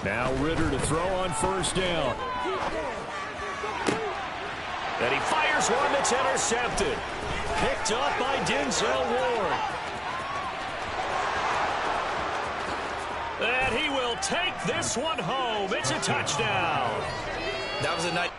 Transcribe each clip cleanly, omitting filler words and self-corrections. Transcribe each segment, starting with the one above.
Now Ritter to throw on first down. And he fires one that's intercepted. Picked up by Denzel Ward. And he will take this one home. It's a touchdown. That was a nice...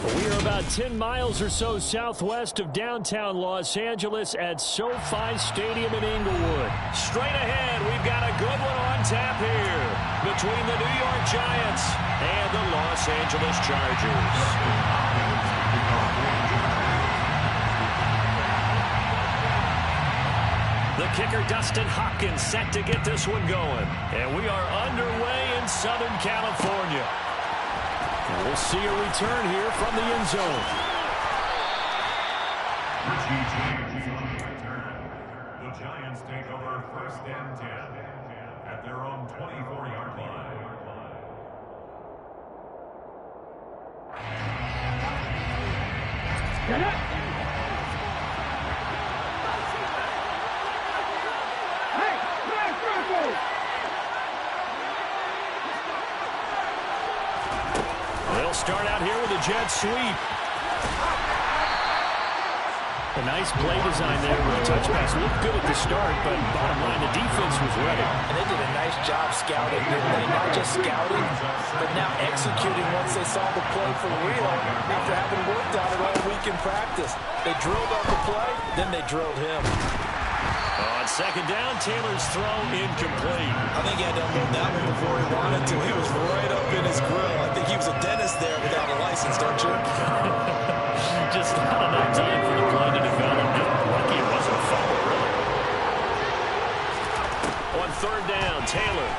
We are about 10 miles or so southwest of downtown Los Angeles at SoFi Stadium in Inglewood. Straight ahead, we've got a good one on tap here between the New York Giants and the Los Angeles Chargers. The kicker, Dustin Hopkins, set to get this one going. And we are underway in Southern California. And we'll see a return here from the end zone. The Giants take over first and 10 at their own 24-yard line. Get it! Hey, here with a jet sweep. A nice play design there with a touch pass. Looked good at the start, but bottom line, the defense was ready. And they did a nice job scouting, didn't they? Not just scouting, but now executing once they saw the play for real after having worked on it all week in practice. They drilled on the play, then they drilled him. On second down, Taylor's throw incomplete. I think he had to unload that one before he wanted to. He was right up in his grill. I think he was a dentist there without a license, don't you? Just not enough time for the play to develop. Lucky it wasn't a fumble, really. On third down, Taylor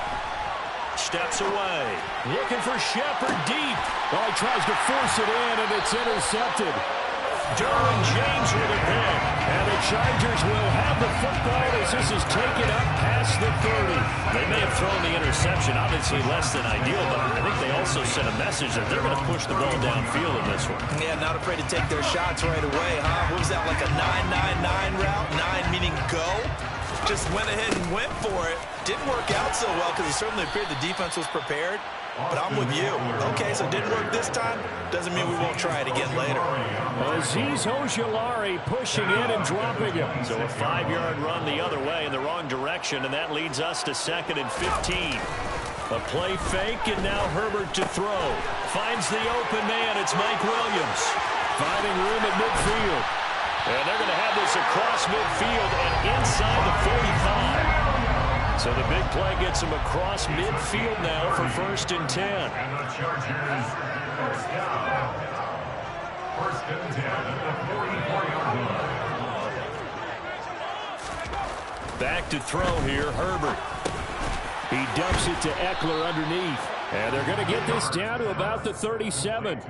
steps away. Looking for Shepard deep. Oh, he tries to force it in, and it's intercepted. Derwin James with a pick. And the Chargers will have the football as this is taken up past the 30. They may have thrown the interception, obviously less than ideal, but I think they also sent a message that they're going to push the ball downfield in this one. Yeah, not afraid to take their shots right away, huh? What was that, like a 9-9-9 route? 9 meaning go? Just went ahead and went for it. Didn't work out so well because it certainly appeared the defense was prepared. But I'm with you. Okay, so it didn't work this time. Doesn't mean we won't try it again later. Azeez Ojulari pushing in and dropping him. So a 5-yard run the other way in the wrong direction, and that leads us to 2nd and 15. A play fake, and now Herbert to throw. Finds the open man. It's Mike Williams. Finding room at midfield. And they're going to have this across midfield and inside the 45. So the big play gets him across midfield now for 1st and 10. And the Chargers, first down. 1st and 10 at the 44-yard line. Back to throw here, Herbert. He dumps it to Eckler underneath. And they're going to get this down to about the 37.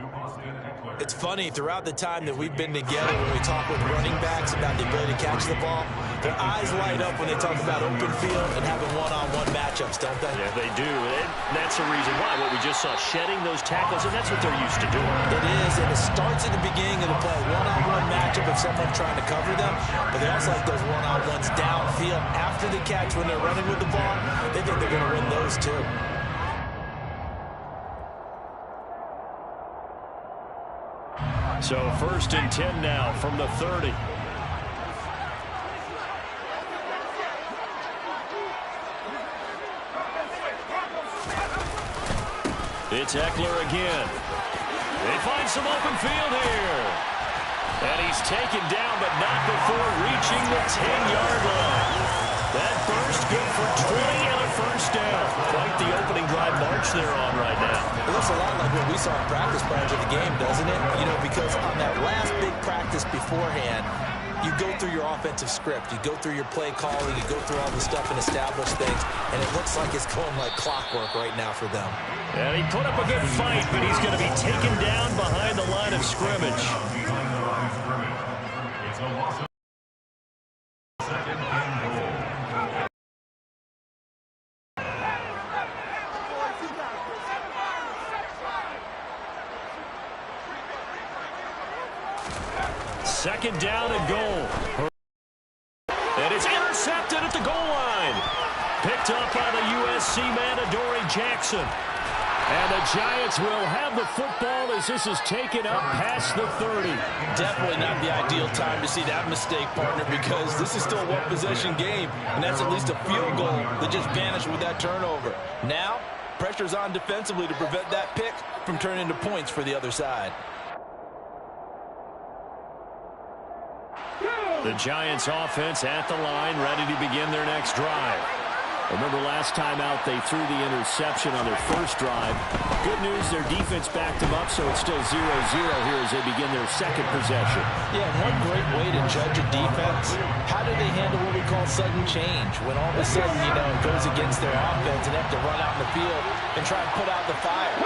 It's funny, throughout the time that we've been together, when we talk with running backs about the ability to catch the ball, their eyes light up when they talk about open field and having one-on-one matchups, don't they? Yeah, they do. And that's the reason why. What we just saw, shedding those tackles, and that's what they're used to doing. It is, and it starts at the beginning of the play. One-on-one matchup if someone's trying to cover them, but they also like those one-on-ones downfield after the catch when they're running with the ball. They think they're going to win those too. So 1st and 10 now from the 30. It's Eckler again. They find some open field here. And he's taken down, but not before reaching the 10-yard line. That burst good for 20 and a 1st down. Quite the opening drive march they're on right now. It looks a lot like what we saw in practice prior to the game, doesn't it? You know, because on that last big practice beforehand, you go through your offensive script, you go through your play calling, you go through all the stuff and establish things, and it looks like it's going like clockwork right now for them. And he put up a good fight, but he's going to be taken down behind the line of scrimmage. Behind the line of scrimmage. It's a loss of 2nd and goal. Second down and goal. And it's intercepted at the goal line. Picked up by the USC man, Adoree Jackson. And the Giants will have the football as this is taken up past the 30. Definitely not the ideal time to see that mistake, partner, because this is still a one-possession game, and that's at least a field goal that just vanished with that turnover. Now, pressure's on defensively to prevent that pick from turning into points for the other side. The Giants offense at the line, ready to begin their next drive. Remember last time out they threw the interception on their first drive. Good news, their defense backed them up, so it's still 0-0 here as they begin their second possession. Yeah, one great way to judge a defense, how do they handle what we call sudden change? When all of a sudden, you know, it goes against their offense and they have to run out in the field and try and put out the fire.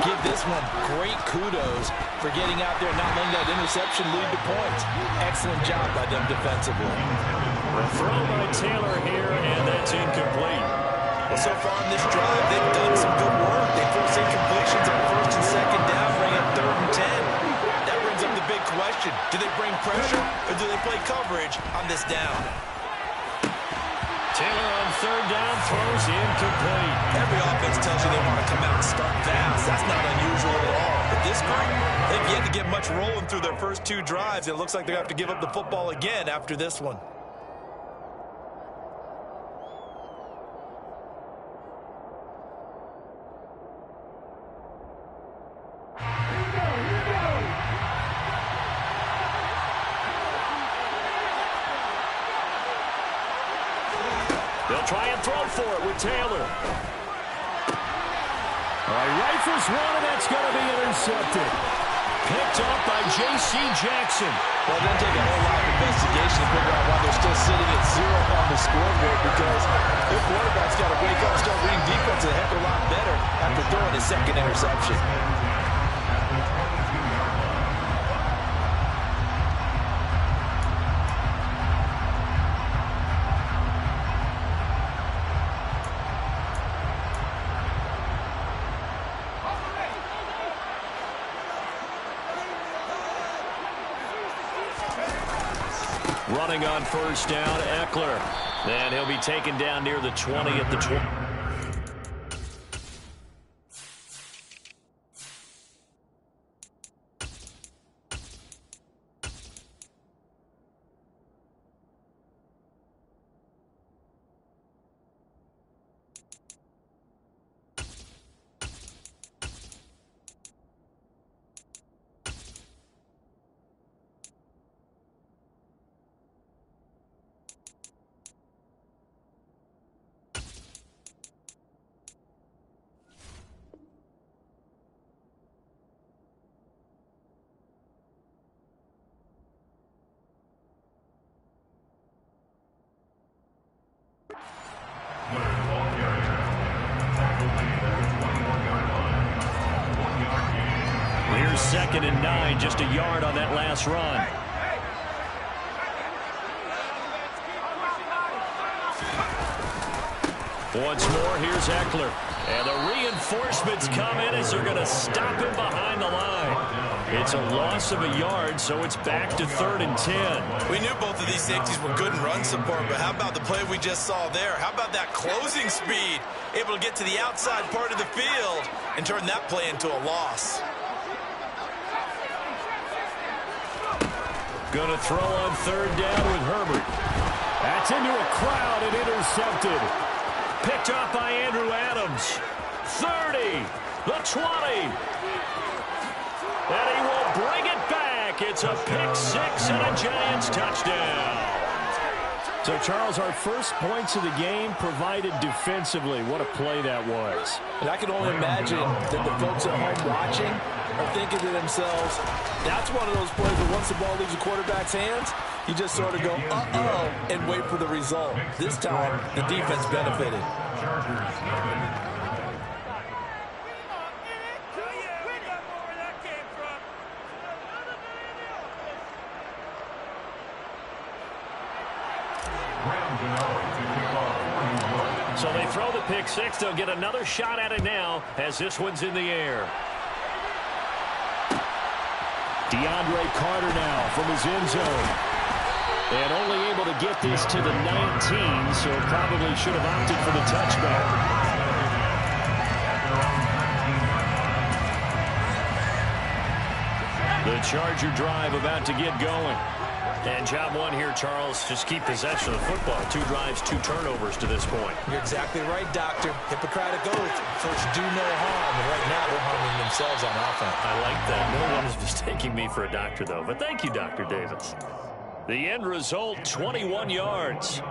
Give this one great kudos for getting out there and not letting that interception lead to points. Excellent job by them defensively. A throw by Taylor here, and that's incomplete. Well, so far in this drive, they've done some good work. They force incompletions on 1st and 2nd down, bring up 3rd and 10. That brings up the big question. Do they bring pressure, or do they play coverage on this down? Taylor on third down, throws incomplete. Every offense tells you they want to come out and start fast. That's not unusual at all. But this group, they've yet to get much rolling through their first 2 drives. It looks like they have to give up the football again after this one. They'll try and throw for it with Taylor. All right, rifles one, and that's going to be intercepted. Picked up by J.C. Jackson. Well, it doesn't take a whole lot of investigation to figure out why they're still sitting at 0 on the scoreboard, because their quarterback's got to wake up and start reading defense a heck of a lot better after throwing his second interception. Running on first down, Eckler. And he'll be taken down near the 20 at the 20. Here's 2nd and 9, just a yard on that last run. Once more, here's Eckler. And the reinforcements come in as they're going to stop him behind the line. It's a loss of a yard, so it's back to 3rd and 10. We knew both of these safeties were good in run support, but how about the play we just saw there? How about that closing speed? Able to get to the outside part of the field and turn that play into a loss. Going to throw on 3rd down with Herbert. That's into a crowd and intercepted. Picked up by Andrew Adams. 30, the 20. And he will bring it back. It's a pick 6 and a Giants touchdown. So, Charles, our first points of the game provided defensively. What a play that was. And I can only imagine that the folks at home watching are thinking to themselves, that's one of those plays where once the ball leaves the quarterback's hands, you just sort of go, uh-oh, and wait for the result. This time, the defense benefited. So they throw the pick 6. They'll get another shot at it now as this one's in the air. DeAndre Carter now from his end zone. And only able to get this to the 19, so probably should have opted for the touchback. The Charger drive about to get going. And job one here, Charles, just keep possession of the football. 2 drives, 2 turnovers to this point. You're exactly right, Doctor. Hippocratic oath. First, do no harm. And right now, they're harming themselves on offense. I like that. No one is mistaking me for a doctor, though. But thank you, Dr. Davis. The end result, 21 yards.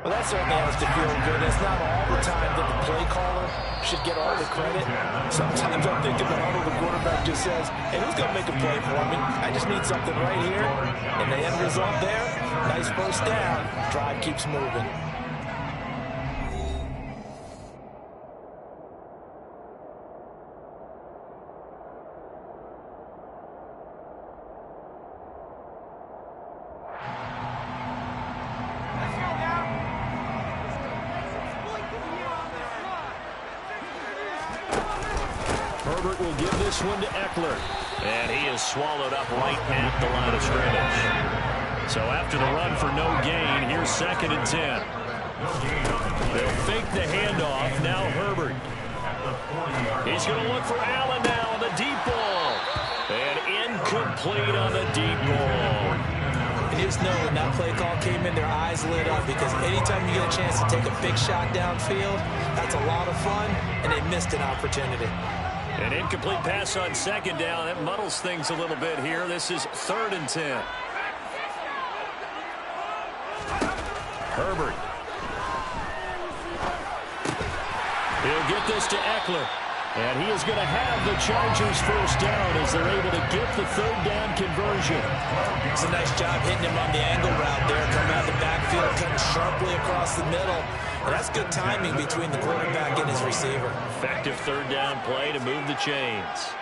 Well, that certainly has to feel good. It's not all the time that the play caller should get all the credit. Sometimes I'm thinking the huddle, the quarterback just says, hey, who's going to make a play for me? I just need something right here. And the end result there, nice first down. Drive keeps moving. Herbert will give this one to Eckler. And he is swallowed up right at the line of scrimmage. So after the run for no gain, here's 2nd and 10. They'll fake the handoff. Now Herbert. He's going to look for Allen now on the deep ball. And incomplete on the deep ball. And you just know when that play call came in, their eyes lit up, because anytime you get a chance to take a big shot downfield, that's a lot of fun, and they missed an opportunity. An incomplete pass on second down. That muddles things a little bit here. This is 3rd and 10. Herbert. He'll get this to Eckler. And he is going to have the Chargers first down as they're able to get the 3rd down conversion. It's a nice job hitting him on the angle route there. Coming out the backfield, cutting sharply across the middle. And that's good timing between the quarterback and his receiver. Effective 3rd down play to move the chains.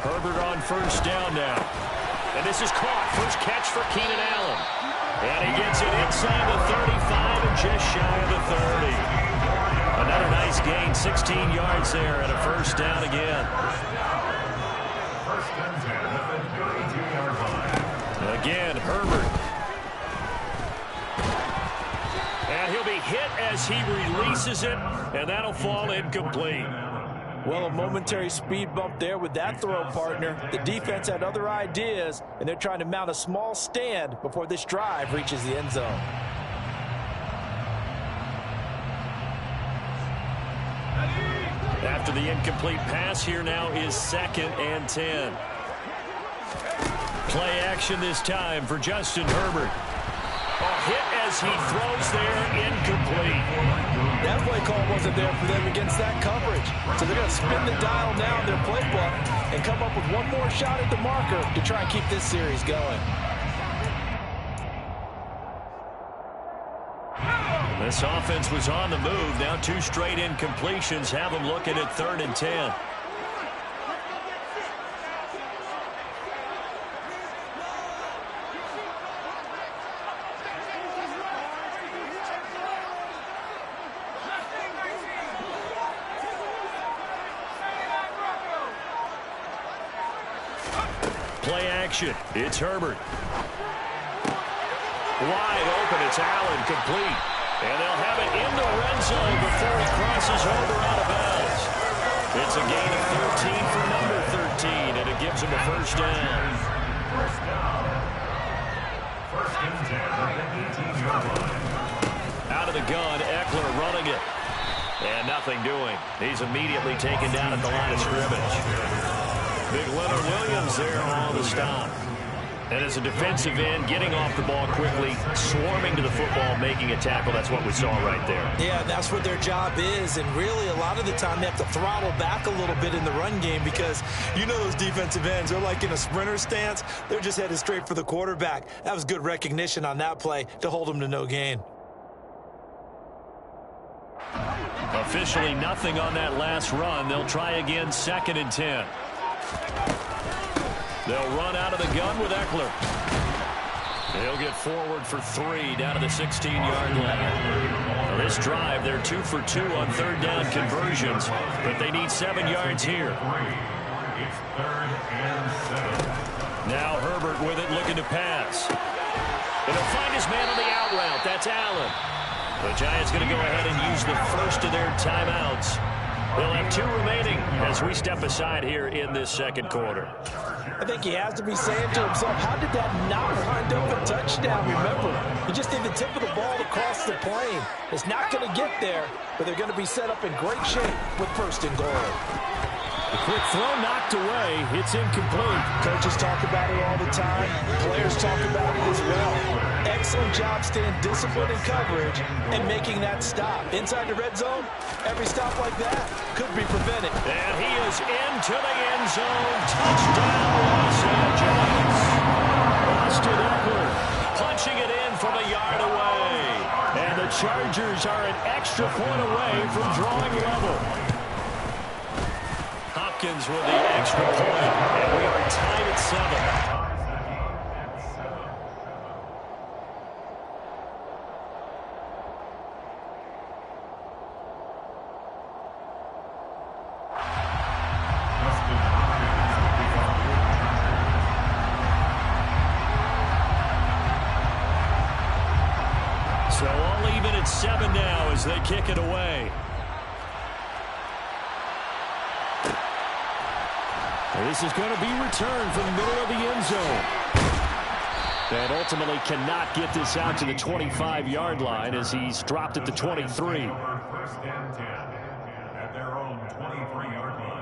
Herbert on first down now. And this is caught. First catch for Keenan Allen. And he gets it inside the 35 and just shy of the 30. Another nice gain, 16 yards there and a first down again. First and 10 at the 32-yard line. Again, Herbert. And he'll be hit as he releases it, and that'll fall incomplete. Well, a momentary speed bump there with that throw, partner. The defense had other ideas, and they're trying to mount a small stand before this drive reaches the end zone. After the incomplete pass, here now is 2nd and 10. Play action this time for Justin Herbert. A hit as he throws there, incomplete. That play call wasn't there for them against that coverage. So they're going to spin the dial now in their playbook and come up with one more shot at the marker to try and keep this series going. This offense was on the move. Now 2 straight incompletions have them looking at 3rd and 10. Play action. It's Herbert. Wide open. It's Allen, complete. And they'll have it in the red zone before he crosses over out of bounds. It's a gain of 13 for number 13, and it gives him a first down. First down. First and 10 at the 18-yard line. Out of the gun, Eckler running it. And nothing doing. He's immediately taken down at the line of scrimmage. Big Leonard Williams there on the stop. And as a defensive end, getting off the ball quickly, swarming to the football, making a tackle, that's what we saw right there. Yeah, that's what their job is, and really a lot of the time they have to throttle back a little bit in the run game because you know those defensive ends, they're like in a sprinter stance. They're just headed straight for the quarterback. That was good recognition on that play to hold them to no gain. Officially nothing on that last run. They'll try again, 2nd and 10. They'll run out of the gun with Eckler. He'll get forward for 3 down to the 16-yard line. This drive, they're 2 for 2 on 3rd down conversions, but they need 7 yards here. It's 3rd and 7. Now Herbert with it, looking to pass. And he'll find his man on the out route. That's Allen. The Giants going to go ahead and use the first of their timeouts. They'll have 2 remaining as we step aside here in this second quarter. I think he has to be saying to himself, how did that not wind up a touchdown? Remember, he just did the tip of the ball across the plane. It's not going to get there, but they're going to be set up in great shape with 1st and goal. The quick throw knocked away. It's incomplete. Coaches talk about it all the time. Players talk about it as well. Excellent job staying disciplined in coverage and making that stop. Inside the red zone, every stop like that could be prevented. And he is into the end zone. Touchdown, Los Angeles. Austin Eckler punching it in from a yard away. And the Chargers are an extra point away from drawing level. Hopkins with the extra point, and we are tied at 7. as they kick it away. This is going to be returned from the middle of the end zone. And ultimately cannot get this out to the 25-yard line as he's dropped at the 23. First and 10 at their own 23-yard line.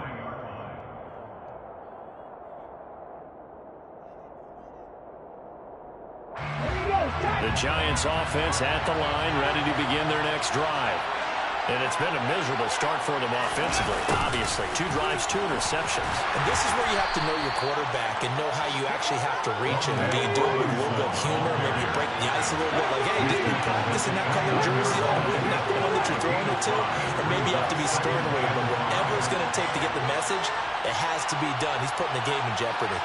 The Giants offense at the line, ready to begin their next drive. And it's been a miserable start for them offensively, obviously. 2 drives, 2 interceptions. And this is where you have to know your quarterback and know how you actually have to reach him. Do you do it with a little bit of humor? Maybe you break the ice a little bit, like, hey, didn't we practice in that color jersey all week, not the one that you're throwing it to? Or maybe you have to be stern with him. But whatever it's going to take to get the message, it has to be done. He's putting the game in jeopardy.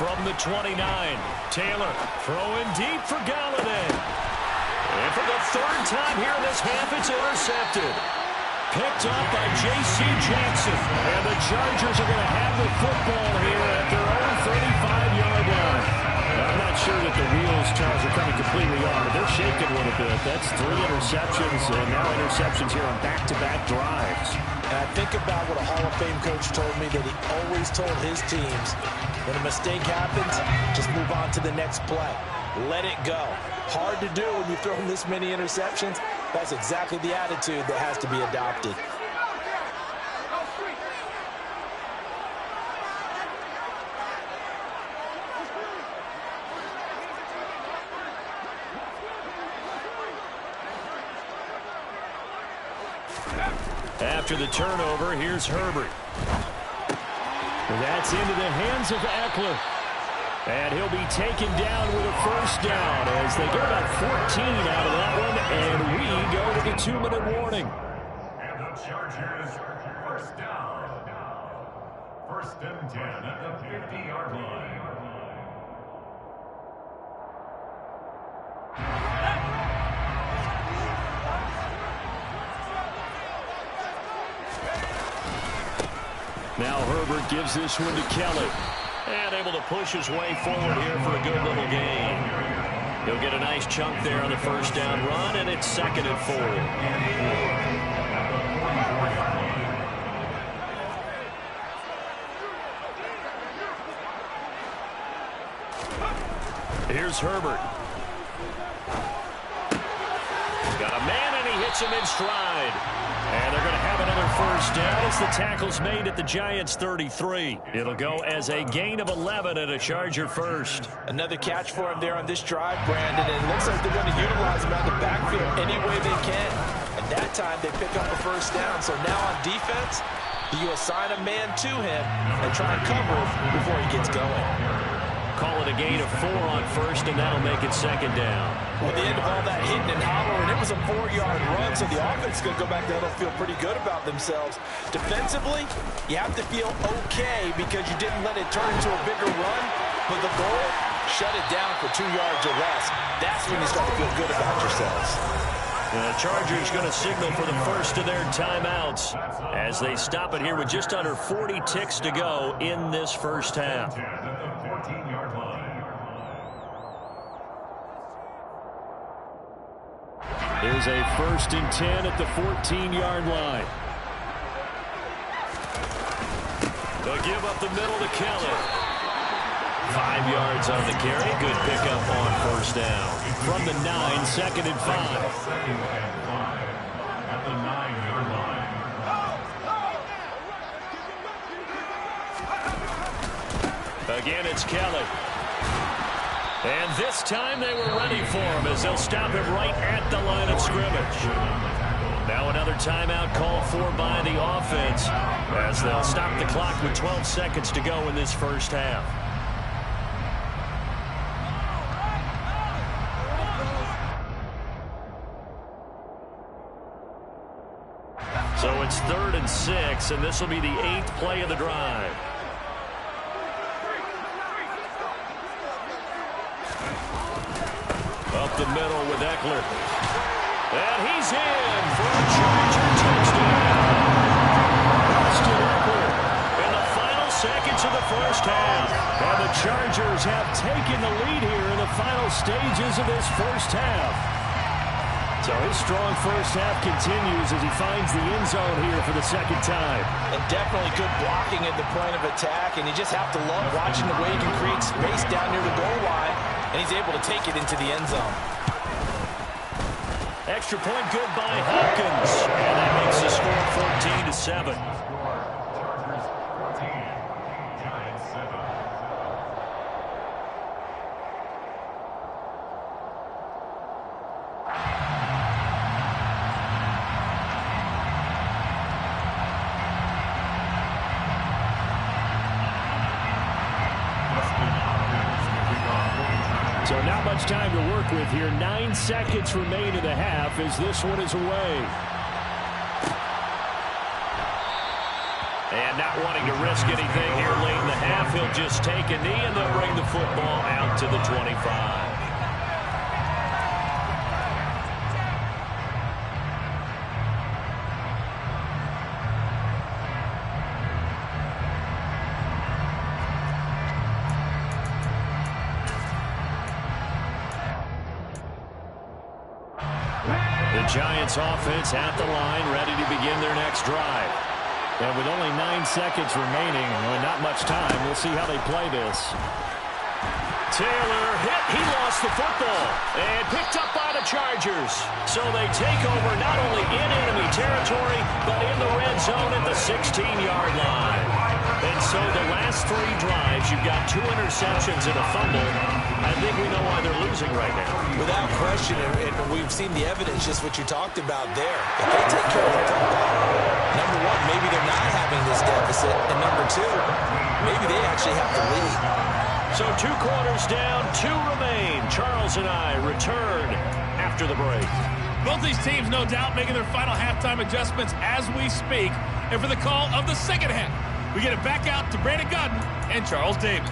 From the 29, Taylor throwing deep for Galladay. And for the 3rd time here in this half, it's intercepted. Picked up by J.C. Jackson. And the Chargers are going to have the football here at their own 35-yard line. I'm not sure that the wheels, Charles, are coming completely on, but they're shaking a little bit. That's 3 interceptions, and now interceptions here on back-to-back drives. And I think about what a Hall of Fame coach told me, that he always told his teams, when a mistake happens, just move on to the next play. Let it go. Hard to do when you throw this many interceptions. That's exactly the attitude that has to be adopted. After the turnover, here's Herbert. That's into the hands of Eckler. And he'll be taken down with a first down as they get about 14 out of that one, and we go to the 2-minute warning. And the Chargers, first down. First and 10 at the 50-yard line. Now Herbert gives this one to Kelly. And able to push his way forward here for a good little gain. He'll get a nice chunk there on the first down run, and it's 2nd and 4. Here's Herbert. Got a man, and he hits him in stride. And they're going to have another first down as the tackle's made at the Giants' 33. It'll go as a gain of 11 and a Charger first. Another catch for him there on this drive, Brandon, and it looks like they're going to utilize him out of the backfield any way they can. And that time they pick up a first down. So now on defense, you assign a man to him and try and cover him before he gets going. Call it a gain of 4 on first, and that'll make it 2nd down. Well, the end of all that hitting and hollering, it was a 4-yard run, so the offense is going to go back there and feel pretty good about themselves. Defensively, you have to feel okay because you didn't let it turn into a bigger run, but the goal, shut it down for 2 yards or less. That's when you start to feel good about yourselves. The Chargers going to signal for the first of their timeouts as they stop it here with just under 40 ticks to go in this first half. There's a 1st and 10 at the 14-yard line. They'll give up the middle to Kelly. 5 yards on the carry. Good pickup on first down. From the 9, 2nd and 5. At the 9-yard line. Again, it's Kelly. And this time they were ready for him as they'll stop him right at the line of scrimmage. Now another timeout called for by the offense as they'll stop the clock with 12 seconds to go in this first half. So it's 3rd and 6, and this will be the 8th play of the drive. Up the middle with Eckler. And he's in for a Charger touchdown. Austin Eckler in the final seconds of the the first half. And the Chargers have taken the lead here in the final stages of this first half. So his strong first half continues as he finds the end zone here for the second time. And definitely good blocking at the point of attack. And you just have to love watching the way he can create space down near the goal line. And he's able to take it into the end zone. Extra point good by Hopkins. And that makes the score 14-7. So not much time to work with here. 9 seconds remain in the half as this one is away. And not wanting to risk anything here late in the half, he'll just take a knee and they'll bring the football out to the 25. The Giants offense at the line, ready to begin their next drive. And with only 9 seconds remaining, well, not much time, we'll see how they play this. Taylor hit, he lost the football, and picked up by the Chargers. So they take over not only in enemy territory, but in the red zone at the 16-yard line. And so the last 3 drives, you've got 2 interceptions and a fumble. I think we know why they're losing right now. Without question, and we've seen the evidence, just what you talked about there. If they take care of the football, number one, maybe they're not having this deficit, and number two, maybe they actually have the lead. So 2 quarters down, 2 remain. Charles and I return after the break. Both these teams, no doubt, making their final halftime adjustments as we speak. And for the call of the second half, we get it back out to Brandon Gordon and Charles Davis.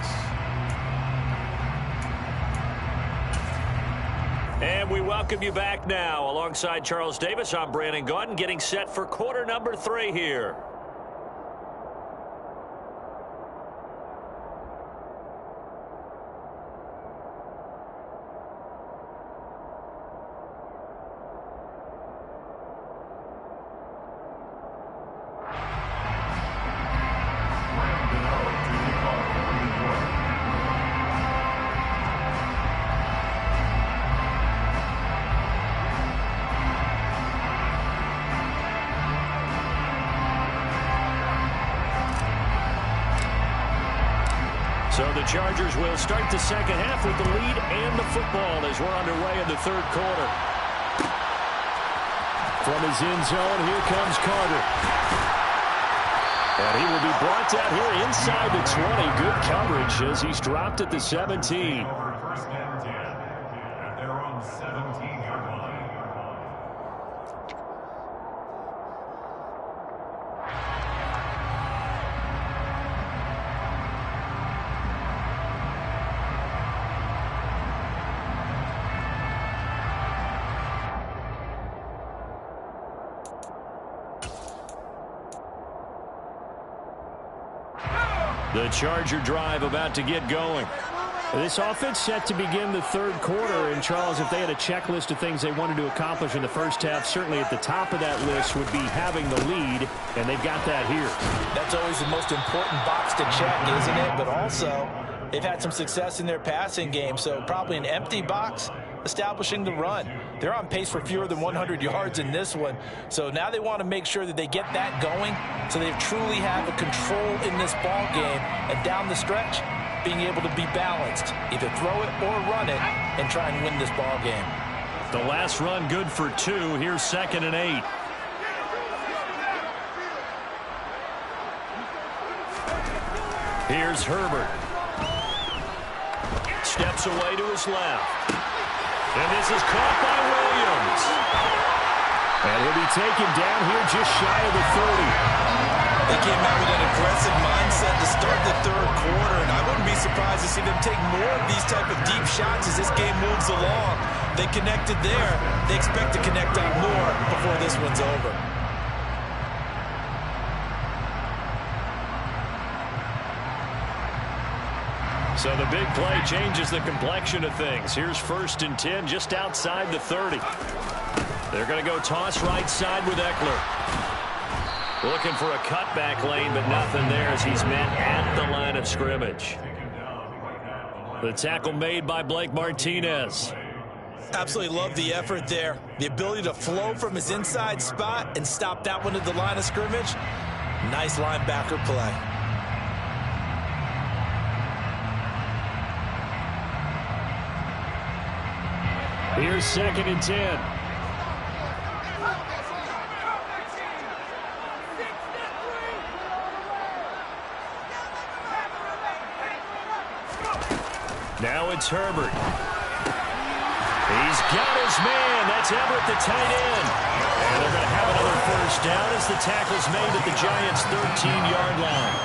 And we welcome you back now. Alongside Charles Davis, I'm Brandon Gordon, getting set for quarter number 3 here. So the Chargers will start the second half with the lead and the football as we're underway in the third quarter. From his end zone, here comes Carter. And he will be brought down here inside the 20. Good coverage as he's dropped at the 17. First and 10 at their own 17-yard line. The Charger drive about to get going. This offense set to begin the third quarter. And, Charles, if they had a checklist of things they wanted to accomplish in the first half, certainly at the top of that list would be having the lead, and they've got that here. That's always the most important box to check, isn't it? But also, they've had some success in their passing game, so probably an empty box establishing the run. They're on pace for fewer than 100 yards in this one, so now they want to make sure that they get that going so they truly have a control in this ball game, and down the stretch, being able to be balanced, either throw it or run it, and try and win this ball game. The last run good for 2. Here's 2nd and 8. Here's Herbert. Steps away to his left. And this is caught by Williams. And he'll be taken down here just shy of the 30. They came out with an aggressive mindset to start the third quarter, and I wouldn't be surprised to see them take more of these type of deep shots as this game moves along. They connected there. They expect to connect on more before this one's over. So the big play changes the complexion of things. Here's 1st and 10 just outside the 30. They're going to go toss right side with Eckler. Looking for a cutback lane, but nothing there as he's met at the line of scrimmage. The tackle made by Blake Martinez. Absolutely love the effort there. The ability to flow from his inside spot and stop that one at the line of scrimmage. Nice linebacker play. Here's 2nd and 10. Now it's Herbert. He's got his man. That's Everett, the tight end. And they're going to have another 1st down as the tackle's made at the Giants' 13-yard line.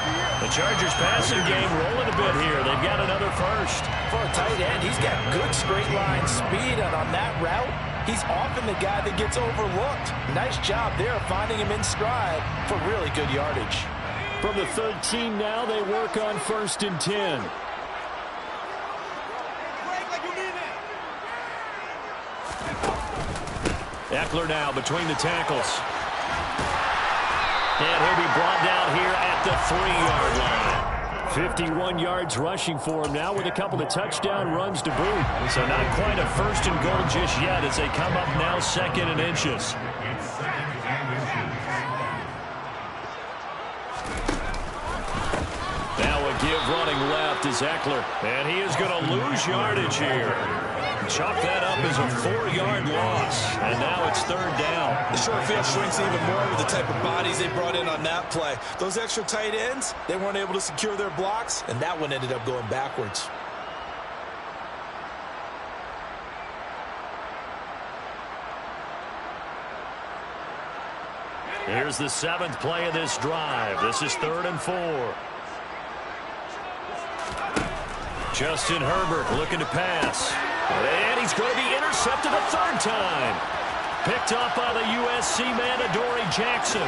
The Chargers passing game rolling a bit here. They've got another 1st. For a tight end, he's got good straight line speed, and on that route, he's often the guy that gets overlooked. Nice job there finding him in stride for really good yardage. From the 13 now, they work on 1st and 10. Eckler now between the tackles. And he'll be brought down here at the 3-yard line. 51 yards rushing for him now with a couple of touchdown runs to boot. So not quite a 1st and goal just yet as they come up now 2nd and inches. Now a give running left is Eckler. And he is going to lose yardage here. Chalk that up as a 4-yard loss. And now it's 3rd down. The short field shrinks even more with the type of bodies they brought in on that play. Those extra tight ends, they weren't able to secure their blocks, and that one ended up going backwards. Here's the 7th play of this drive. This is 3rd and 4. Justin Herbert looking to pass. And he's going to be intercepted a 3rd time. Picked off by the USC man, Adoree Jackson.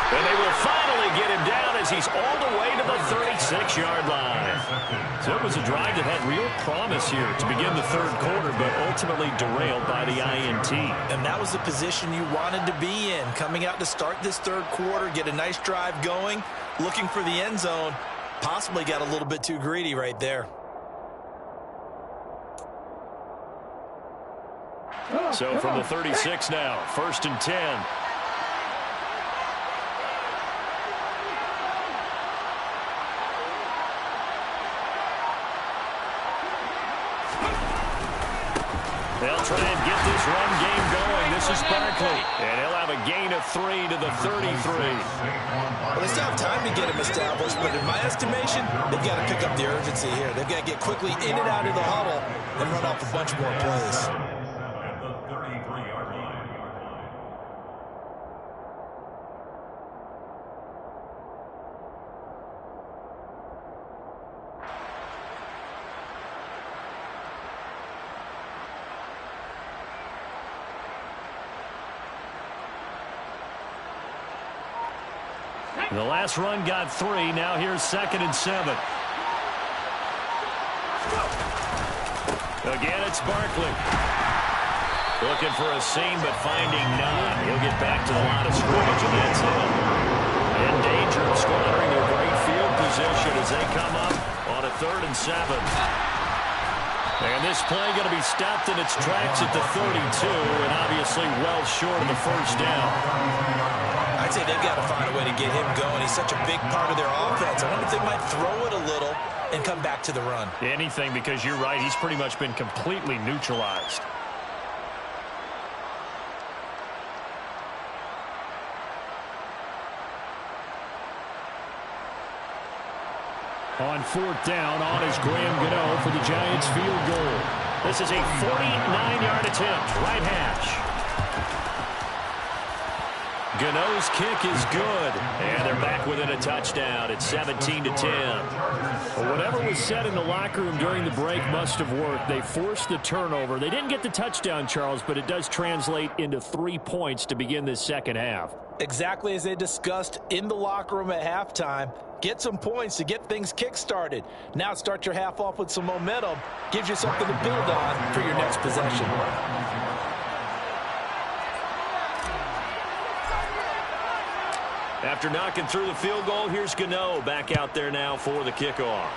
And they will finally get him down as he's all the way to the 36-yard line. So it was a drive that had real promise here to begin the 3rd quarter, but ultimately derailed by the INT. And that was the position you wanted to be in. Coming out to start this 3rd quarter, get a nice drive going, looking for the end zone. Possibly got a little bit too greedy right there. So from the 36 now, 1st and 10. They'll try and get this run game going. This is Barkley. And he'll have a gain of 3 to the 33. Well, they still have time to get him established, but in my estimation, they've got to pick up the urgency here. They've got to get quickly in and out of the huddle and run off a bunch more plays. The last run got 3. Now here's 2nd and 7. Again, it's Barkley. Looking for a seam, but finding none. He'll get back to the line of scrimmage, and that's it. In danger of squandering their great field position as they come up on a 3rd and 7. And this play going to be stopped in its tracks at the 32, and obviously well short of the 1st down. I'd say they've got to find a way to get him going. He's such a big part of their offense. I wonder if they might throw it a little and come back to the run. Anything, because you're right. He's pretty much been completely neutralized. On 4th down, on is Graham Gano for the Giants field goal. This is a 49-yard attempt, right hash. Gano's kick is good, and they're back within a touchdown. It's 17-10. Well, whatever was said in the locker room during the break must have worked. They forced the turnover. They didn't get the touchdown, Charles, but it does translate into 3 points to begin this second half. Exactly as they discussed in the locker room at halftime. Get some points to get things kick-started. Now start your half off with some momentum. Gives you something to build on for your next possession. After knocking through the field goal, here's Gano back out there now for the kickoff.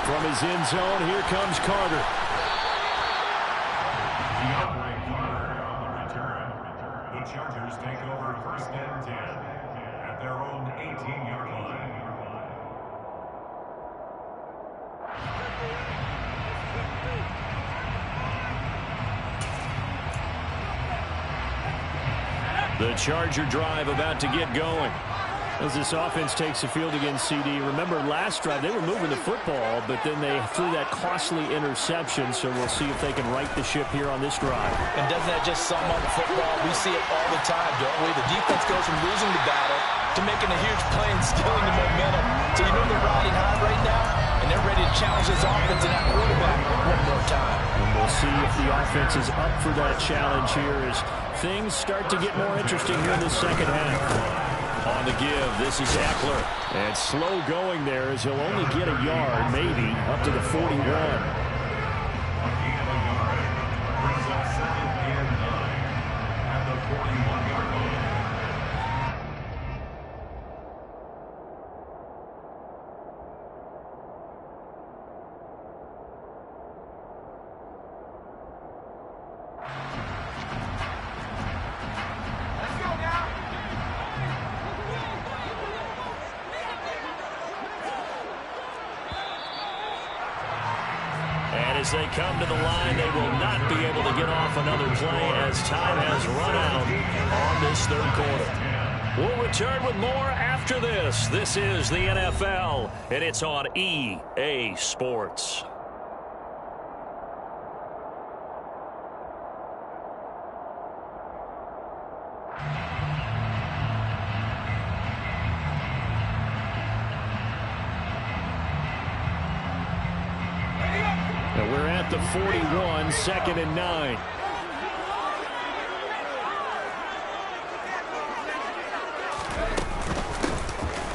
From his end zone, here comes Carter. The Chargers take over 1st and 10 at their own 18-yard line. The Charger drive about to get going. As this offense takes the field against CD. Remember, last drive, they were moving the football, but then they threw that costly interception, so we'll see if they can right the ship here on this drive. And doesn't that just sum up football? We see it all the time, don't we? The defense goes from losing the battle to making a huge play and stealing the momentum. So you know they're riding high right now, and they're ready to challenge this offense and that quarterback one more time. And we'll see if the offense is up for that challenge here as things start to get more interesting here in the second half. On the give, this is Eckler. And slow going there as he'll only get a yard, maybe, up to the 41. As they come to the line, they will not be able to get off another play as time has run out on this third quarter. We'll return with more after this. This is the NFL, and it's on EA Sports. We're at the 41, 2nd and 9.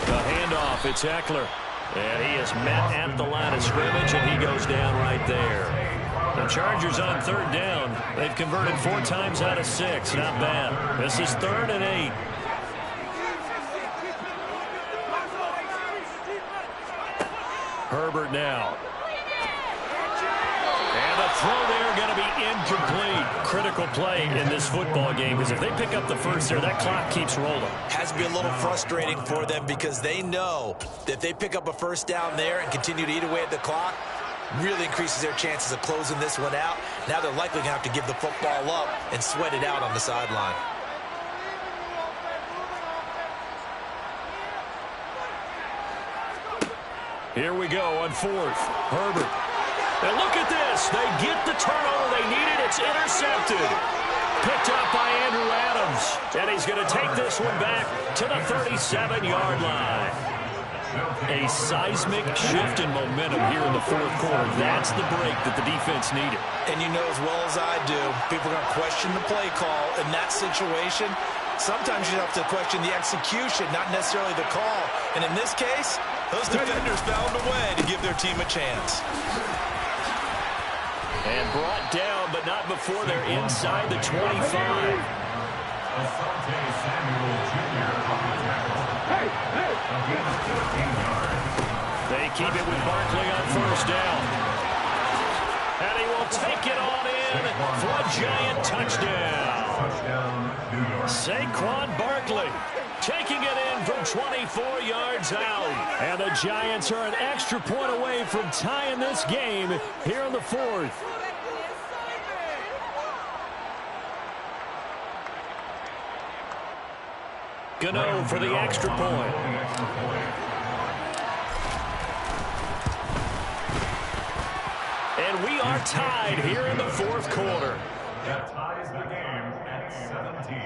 The handoff, it's Eckler. And he is met at the line of scrimmage, and he goes down right there. The Chargers on 3rd down. They've converted 4 times out of 6. Not bad. This is 3rd and 8. Herbert now. Throw there going to be incomplete. Critical play in this football game because if they pick up the first there, that clock keeps rolling. Has to be a little frustrating for them because they know that if they pick up a first down there and continue to eat away at the clock, really increases their chances of closing this one out. Now they're likely going to have to give the football up and sweat it out on the sideline. Here we go on 4th. Herbert. And look at this. They get the turnover they needed. It's intercepted. Picked up by Andrew Adams. And he's going to take this one back to the 37-yard line. A seismic shift in momentum here in the 4th quarter. That's the break that the defense needed. And you know as well as I do, people are going to question the play call in that situation. Sometimes you have to question the execution, not necessarily the call. And in this case, those defenders found a way to give their team a chance. And brought down, but not before they're inside the 25. They keep it with Barkley on 1st down. And he will take it on in for a giant touchdown. Saquon Barkley taking it in from 24 yards out. And the Giants are an extra point away from tying this game here in the 4th. Gano for the extra point. And we are tied here in the 4th quarter. That ties the game at 17.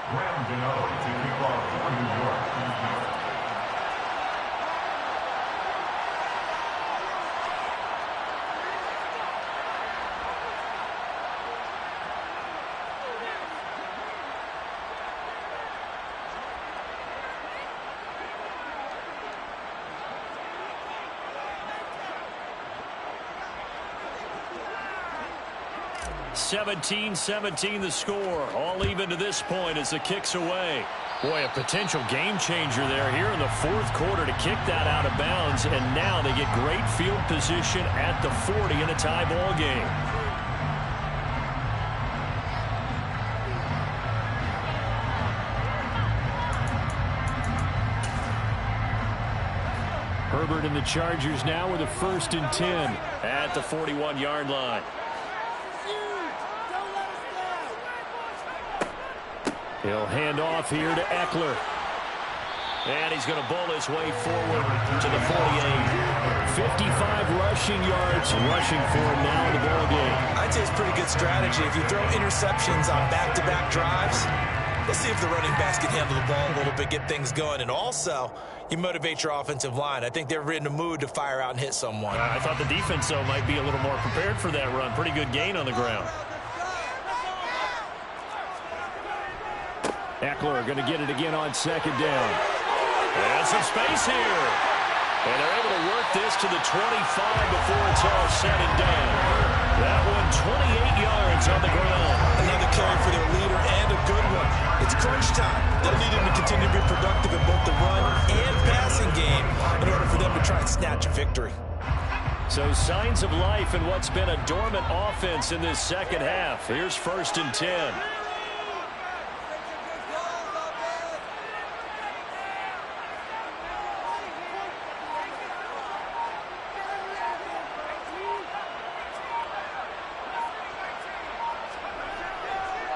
Rounding out to kick off for New York. 17-17 the score. All even to this point as the kick's away. Boy, a potential game changer there here in the fourth quarter to kick that out of bounds. And now they get great field position at the 40 in a tie ball game. Herbert and the Chargers now with a 1st and 10 at the 41-yard line. He'll hand off here to Eckler. And he's going to bowl his way forward to the 48. 55 rushing yards rushing for him now in the ball game. I'd say it's pretty good strategy. If you throw interceptions on back-to-back drives, let's see if the running backs can handle the ball a little bit, get things going. And also, you motivate your offensive line. I think they're in a mood to fire out and hit someone. I thought the defense, though, might be a little more prepared for that run. Pretty good gain on the ground. Eckler going to get it again on 2nd down. And some space here. And they're able to work this to the 25 before it's all said and done. That one 28 yards on the ground. Another carry for their leader and a good one. It's crunch time. They'll need him to continue to be productive in both the run and passing game in order for them to try and snatch a victory. So signs of life in what's been a dormant offense in this second half. Here's 1st and 10.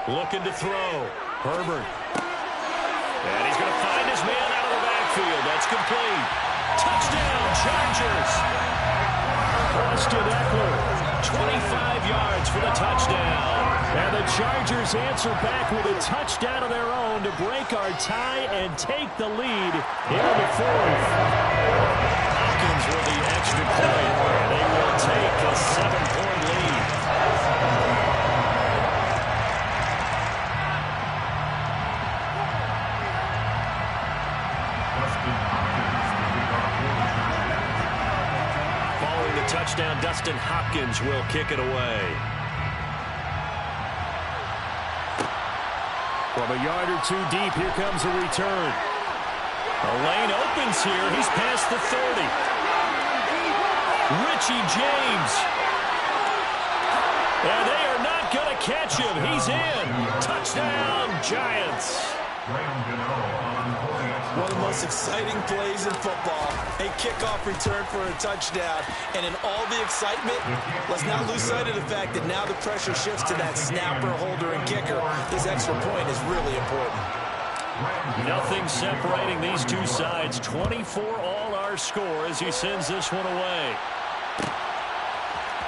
Looking to throw. Herbert. And he's going to find his man out of the backfield. That's complete. Touchdown, Chargers. Austin Eckler, 25 yards for the touchdown. And the Chargers answer back with a touchdown of their own to break our tie and take the lead into the 4th. Hopkins with the extra point. And they will take a 7-point lead. Touchdown, Dustin Hopkins will kick it away. From a yard or two deep, here comes a return. A lane opens here. He's past the 30. Richie James. And they are not going to catch him. He's in. Touchdown, Giants. One of the most exciting plays in football. A kickoff return for a touchdown. And in all the excitement, let's not lose sight of the fact that now the pressure shifts to that snapper, holder, and kicker. This extra point is really important. Nothing separating these two sides. 24 all our score as he sends this one away.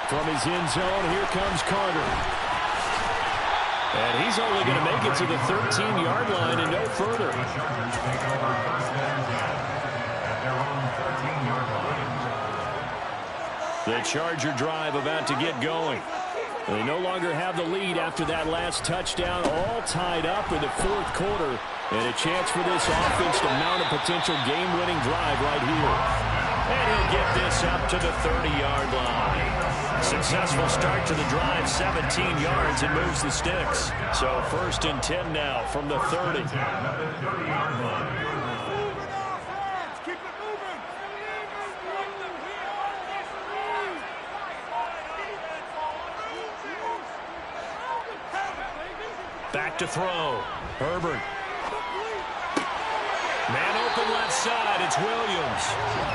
From his end zone, here comes Carter. And he's only going to make it to the 13-yard line and no further. The Charger drive about to get going. They no longer have the lead after that last touchdown, all tied up in the 4th quarter. And a chance for this offense to mount a potential game-winning drive right here. And he'll get this up to the 30-yard line. Successful start to the drive, 17 yards, and moves the sticks. So 1st and 10 now from the 30. Back to throw. Herbert. Man open left side, it's Williams.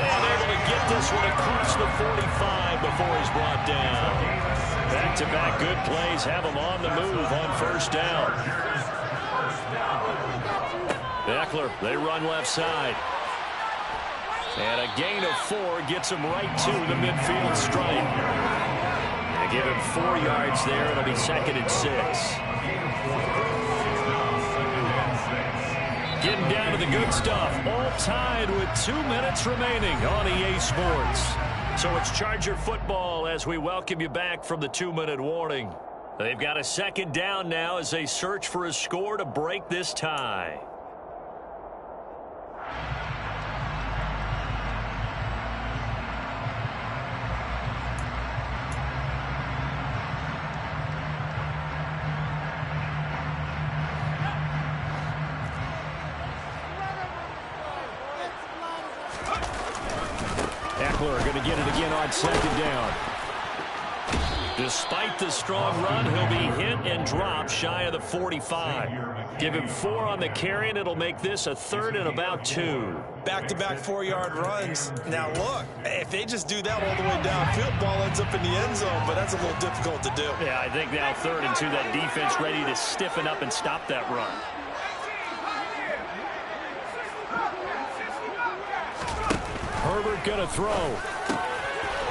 And able to get this one across the 45 before he's brought down. Back Back-to-back good plays have them on the move on first down. Eckler, they run left side. And a gain of 4 gets him right to the midfield stripe. They give him 4 yards there. It'll be 2nd and 6. Getting down to the good stuff. All tied with 2 minutes remaining on EA Sports. So it's Charger football as we welcome you back from the 2-minute warning. They've got a 2nd down now as they search for a score to break this tie. Eckler going to get it again on 2nd down. Despite the strong run, he'll be hit and dropped shy of the 45. Give him 4 on the carry, and it'll make this a 3rd and about 2. Back-to-back 4-yard runs. Now, look, if they just do that all the way downfield, ball ends up in the end zone, but that's a little difficult to do. Yeah, I think now 3rd and 2, that defense ready to stiffen up and stop that run. Herbert going to throw.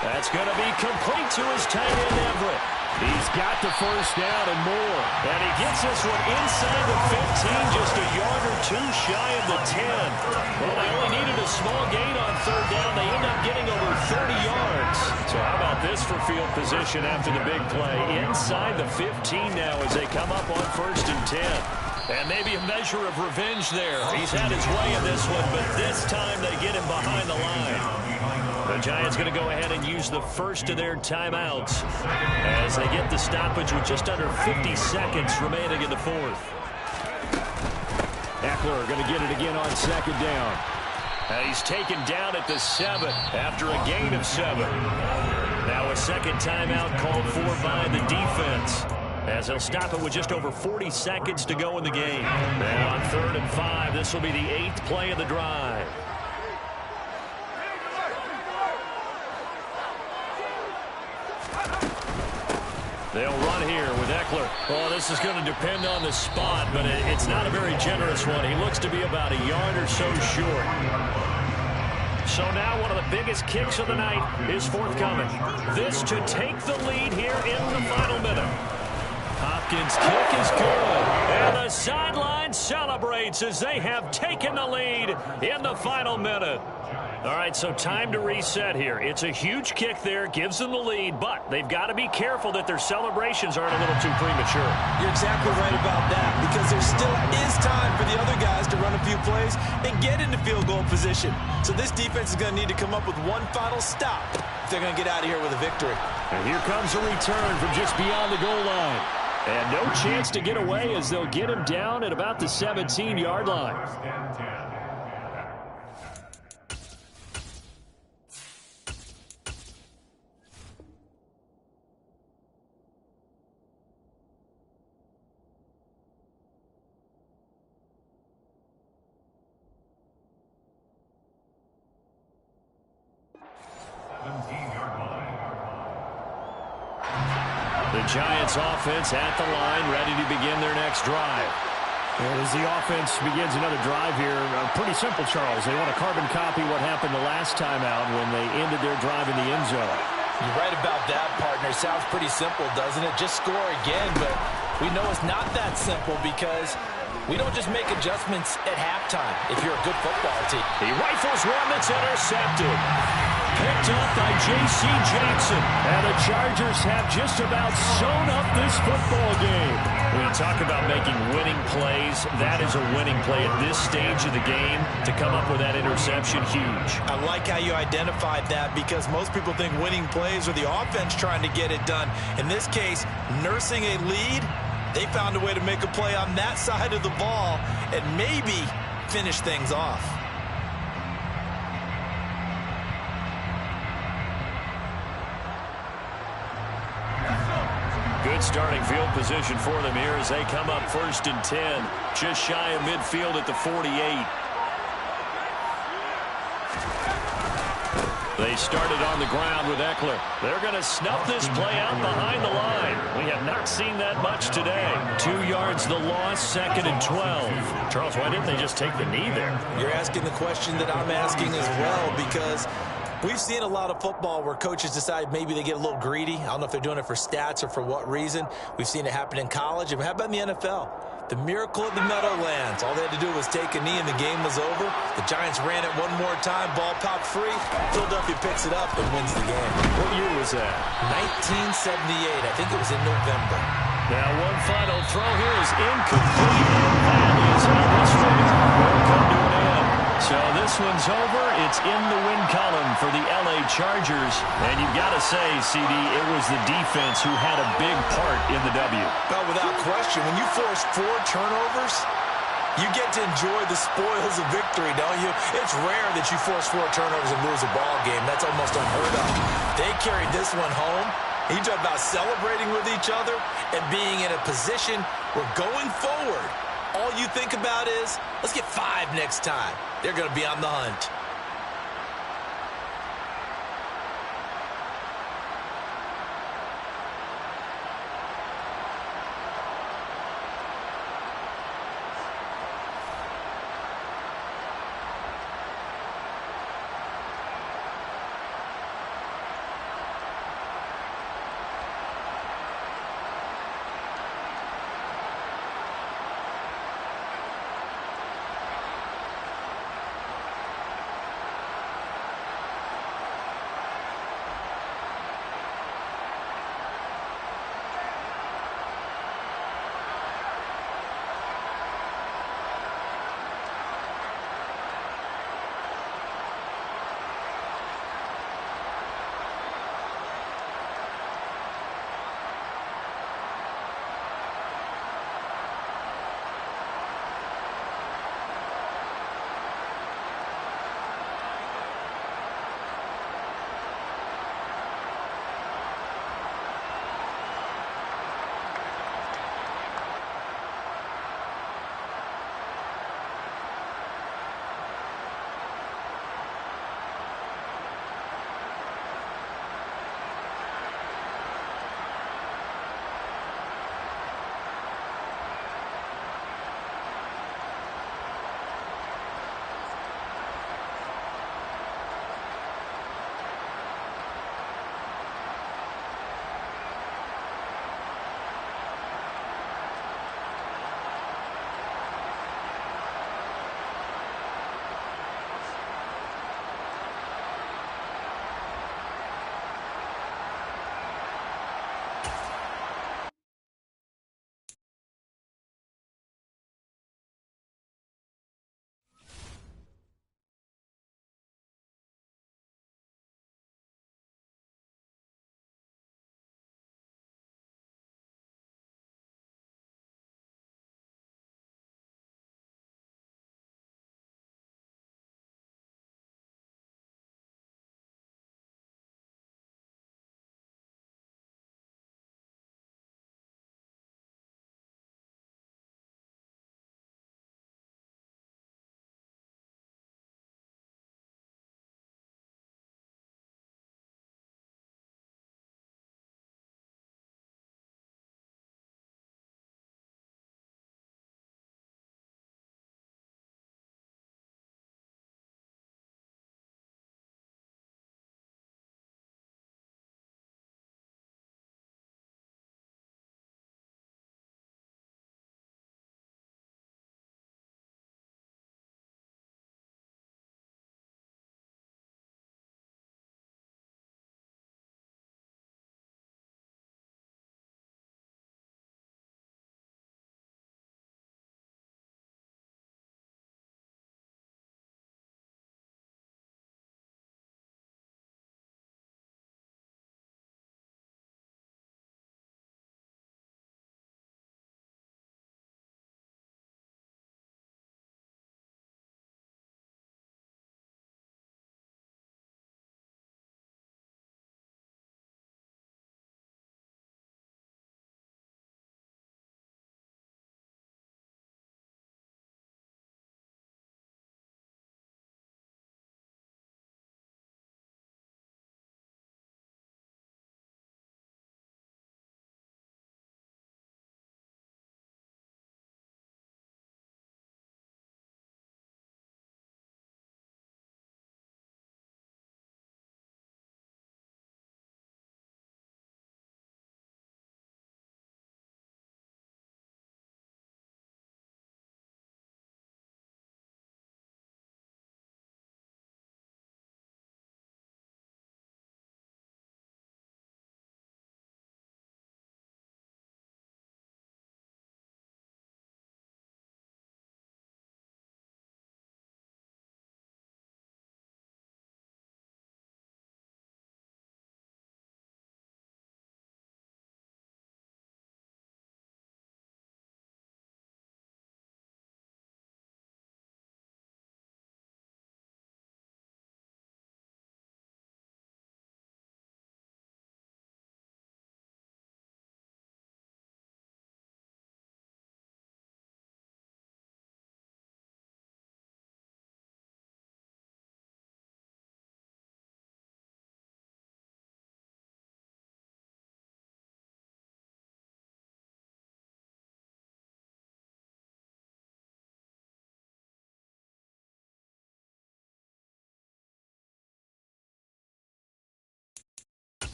That's going to be complete to his tight end, Everett. He's got the first down and more. And he gets this one inside the 15, just a yard or 2 shy of the 10. Well, they only needed a small gain on 3rd down. They end up getting over 30 yards. So how about this for field position after the big play? Inside the 15 now as they come up on 1st and 10. And maybe a measure of revenge there. He's had his way in this one, but this time they get him behind the line. The Giants going to go ahead and use the first of their timeouts as they get the stoppage with just under 50 seconds remaining in the 4th. Eckler going to get it again on 2nd down. And he's taken down at the 7 after a gain of 7. Now a 2nd timeout called for by the defense, as they'll stop it with just over 40 seconds to go in the game. And on 3rd and 5, this will be the 8th play of the drive. They'll run here with Eckler. Well, this is going to depend on the spot, but it's not a very generous one. He looks to be about a yard or so short. So now one of the biggest kicks of the night is forthcoming. This to take the lead here in the final minute. Hopkins' kick is good. And the sideline celebrates as they have taken the lead in the final minute. All right, so time to reset here. It's a huge kick there, gives them the lead, but they've got to be careful that their celebrations aren't a little too premature. You're exactly right about that, because there still is time for the other guys to run a few plays and get into field goal position. So this defense is going to need to come up with one final stop if they're going to get out of here with a victory. And here comes a return from just beyond the goal line. And no chance to get away as they'll get him down at about the 17-yard line. The Giants offense at the line, ready to begin their next drive. And as the offense begins another drive here, pretty simple, Charles. They want to carbon copy what happened the last time out when they ended their drive in the end zone. You're right about that, partner. Sounds pretty simple, doesn't it? Just score again, but we know it's not that simple because we don't just make adjustments at halftime if you're a good football team. He rifles one that's intercepted. Picked up by J.C. Jackson. And the Chargers have just about sewn up this football game. When you talk about making winning plays, that is a winning play at this stage of the game. To come up with that interception, huge. I like how you identified that because most people think winning plays are the offense trying to get it done. In this case, nursing a lead, they found a way to make a play on that side of the ball and maybe finish things off. Good starting field position for them here as they come up 1st and 10, just shy of midfield at the 48. They started on the ground with Eckler. They're going to snuff this play out behind the line. seen that much today. 2 yards the loss, 2nd and 12. Charles, why didn't they just take the knee there? You're asking the question that I'm asking as well, because we've seen a lot of football where coaches decide maybe they get a little greedy. I don't know if they're doing it for stats or for what reason. We've seen it happen in college. And how about in the NFL? The miracle of the Meadowlands. All they had to do was take a knee and the game was over. The Giants ran it one more time. Ball popped free. Philadelphia picks it up and wins the game. What year was that? 1978. I think it was in November. Now one final throw here is incomplete. And that is how this one will come to an end. So this one's over. It's in the win column for the LA Chargers. And you've got to say, CD, it was the defense who had a big part in the W. Well, without question, when you force 4 turnovers, you get to enjoy the spoils of victory, don't you? It's rare that you force 4 turnovers and lose a ball game. That's almost unheard of. They carried this one home. You talk about celebrating with each other and being in a position where going forward, all you think about is, let's get 5 next time. They're going to be on the hunt.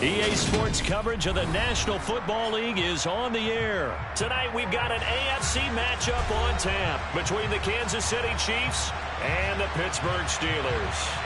EA Sports coverage of the National Football League is on the air. Tonight we've got an AFC matchup on tap between the Kansas City Chiefs and the Pittsburgh Steelers.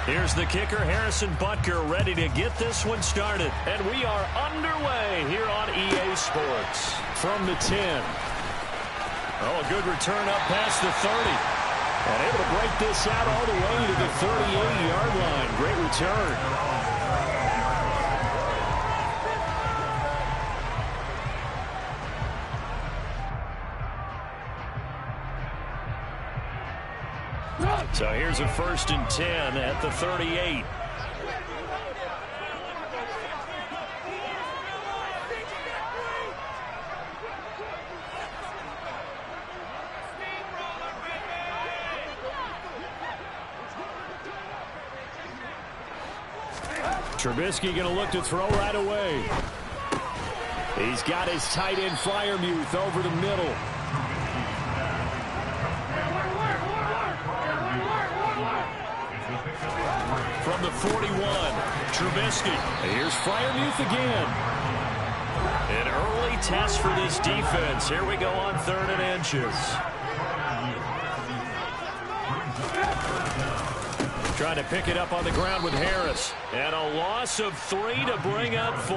Here's the kicker, Harrison Butker, ready to get this one started. And we are underway here on EA Sports. From the 10. Oh, a good return up past the 30. And able to break this out all the way to the 38-yard line. Great return. So here's a 1st and 10 at the 38. Trubisky going to look to throw right away. He's got his tight end Freiermuth over the middle. From the 41, Trubisky. Here's Freiermuth again. An early test for this defense. Here we go on 3rd and inches. Trying to pick it up on the ground with Harris. And a loss of 3 to bring up 4.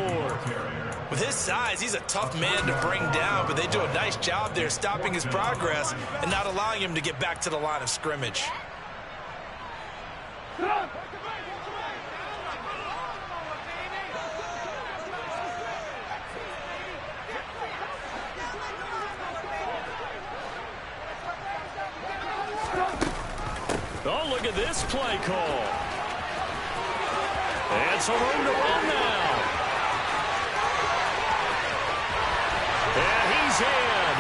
With his size, he's a tough man to bring down, but they do a nice job there stopping his progress and not allowing him to get back to the line of scrimmage. Oh, look at this play call. And some room to run now. And he's in.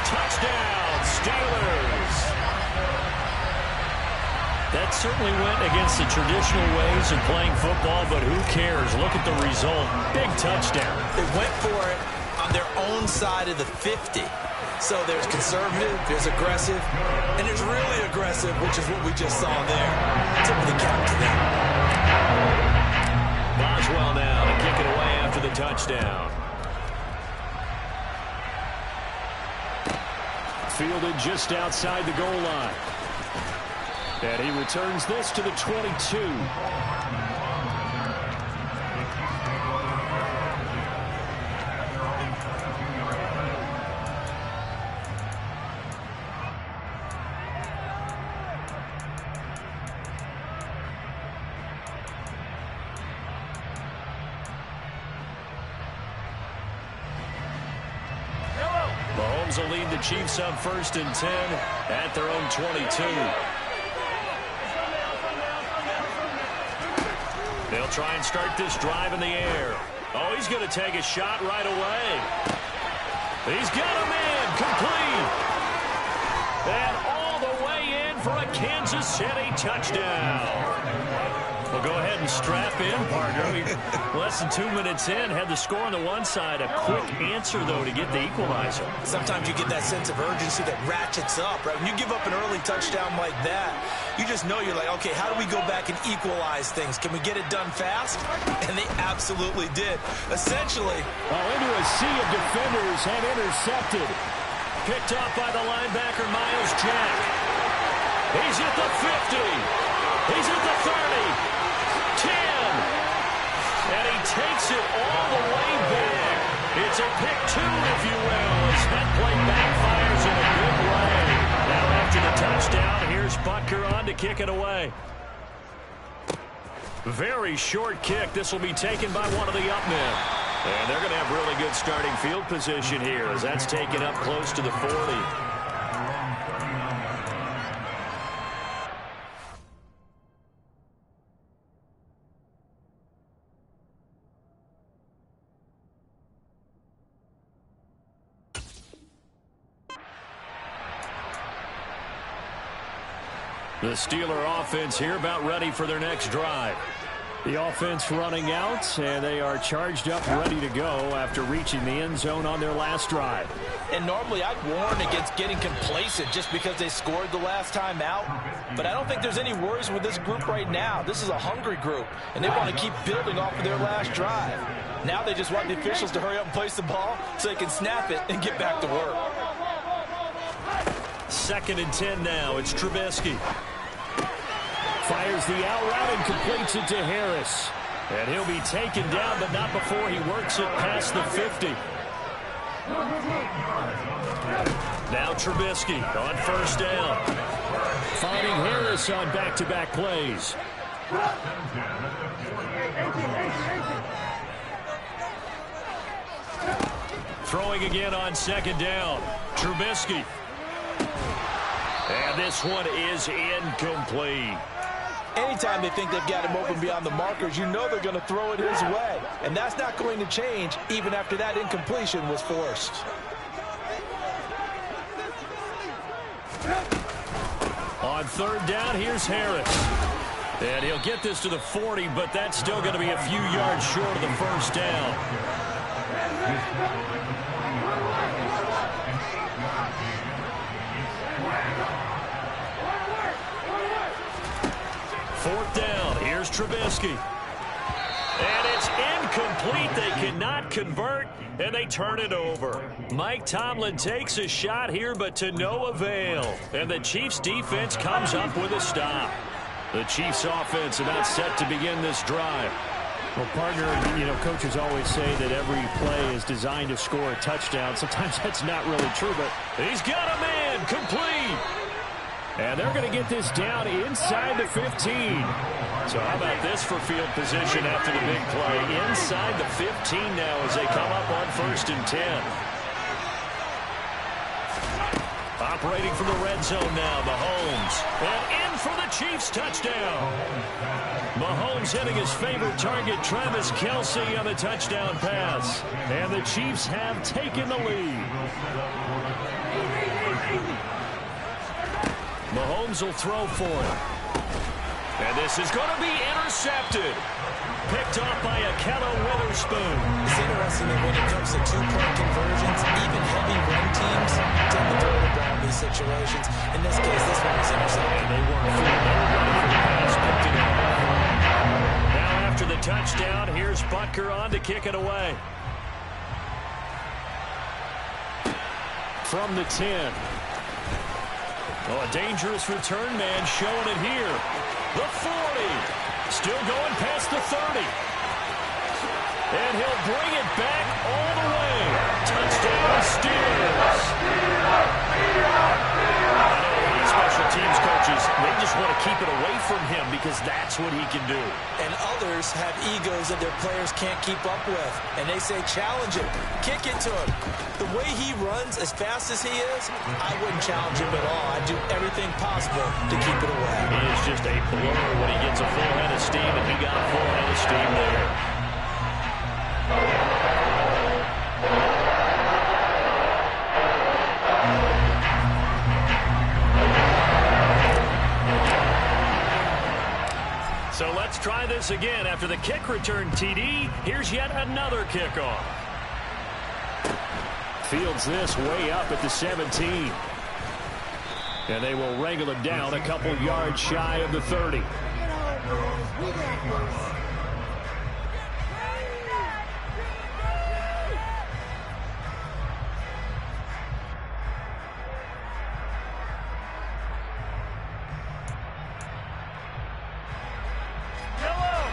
Touchdown, Steelers. That certainly went against the traditional ways of playing football, but who cares? Look at the result. Big touchdown. They went for it on their own side of the 50. So there's conservative, there's aggressive, and there's really aggressive, which is what we just saw there. Tip of the cap to them. Boswell now to kick it away after the touchdown. Fielded just outside the goal line. And he returns this to the 22. Mahomes will lead the Chiefs up 1st and 10 at their own 22. They'll try and start this drive in the air. Oh, he's going to take a shot right away. He's got him in, complete. And all the way in for a Kansas City touchdown. Well, go ahead and strap in, partner. Less than 2 minutes in, had the score on the one side. A quick answer, though, to get the equalizer. Sometimes you get that sense of urgency that ratchets up, right? When you give up an early touchdown like that, you just know you're like, okay, how do we go back and equalize things? Can we get it done fast? And they absolutely did. Essentially. Well, into a sea of defenders and intercepted. Picked up by the linebacker, Miles Jack. He's at the 50. He's at the 30. 10. And he takes it all the way back. It's a pick 2, if you will, as that play backfires in a big way. Now after the touchdown, here's Butker on to kick it away. Very short kick. This will be taken by one of the up men. And they're going to have really good starting field position here as that's taken up close to the 40. The Steeler offense here about ready for their next drive. The offense running out, and they are charged up, ready to go after reaching the end zone on their last drive. And normally I'd warn against getting complacent just because they scored the last time out. But I don't think there's any worries with this group right now. This is a hungry group, and they want to keep building off of their last drive. Now they just want the officials to hurry up and place the ball so they can snap it and get back to work. 2nd and 10 now. It's Trubisky. Fires the out route and completes it to Harris. And he'll be taken down, but not before he works it past the 50. Now Trubisky on 1st down. Finding Harris on back-to-back plays. Throwing again on 2nd down. Trubisky. And this one is incomplete. Anytime they think they've got him open beyond the markers, you know they're going to throw it his way. And that's not going to change even after that incompletion was forced. On 3rd down, here's Harris. And he'll get this to the 40, but that's still going to be a few yards short of the 1st down. 4th down. Here's Trubisky. And it's incomplete. They cannot convert, and they turn it over. Mike Tomlin takes a shot here, but to no avail. And the Chiefs' defense comes up with a stop. The Chiefs' offense about set to begin this drive. Well, partner, coaches always say that every play is designed to score a touchdown. Sometimes that's not really true, but he's got a man complete. And they're going to get this down inside the 15. So how about this for field position after the big play? Inside the 15 now as they come up on 1st and 10. Operating from the red zone now, Mahomes. And in for the Chiefs touchdown. Mahomes hitting his favorite target, Travis Kelce, on the touchdown pass. And the Chiefs have taken the lead. Mahomes will throw for it. And this is going to be intercepted. Picked off by Akello Witherspoon. It's interesting that when it comes to two-point conversions, even heavy run teams tend to throw the ball in these situations. In this case, this one was intercepted. And they weren't fooling. They were running for the pass. Picked it up. Now after the touchdown, here's Butker on to kick it away. From the 10. Oh, a dangerous return man showing it here. The 40. Still going past the 30. And he'll bring it back all the way. Touchdown Steelers. I know these special teams coaches, they just want to keep it away from him because that's what he can do. And others have egos that their players can't keep up with. And they say, challenge him. Kick it to him. The way he runs as fast as he is, I wouldn't challenge him at all. I'd do everything possible to keep it away. He is just a blur when he gets a full head of steam, and he got a full head of steam there. So let's try this again. After the kick return TD, here's yet another kickoff. Fields this way up at the 17. And they will wrangle him down a couple yards shy of the 30.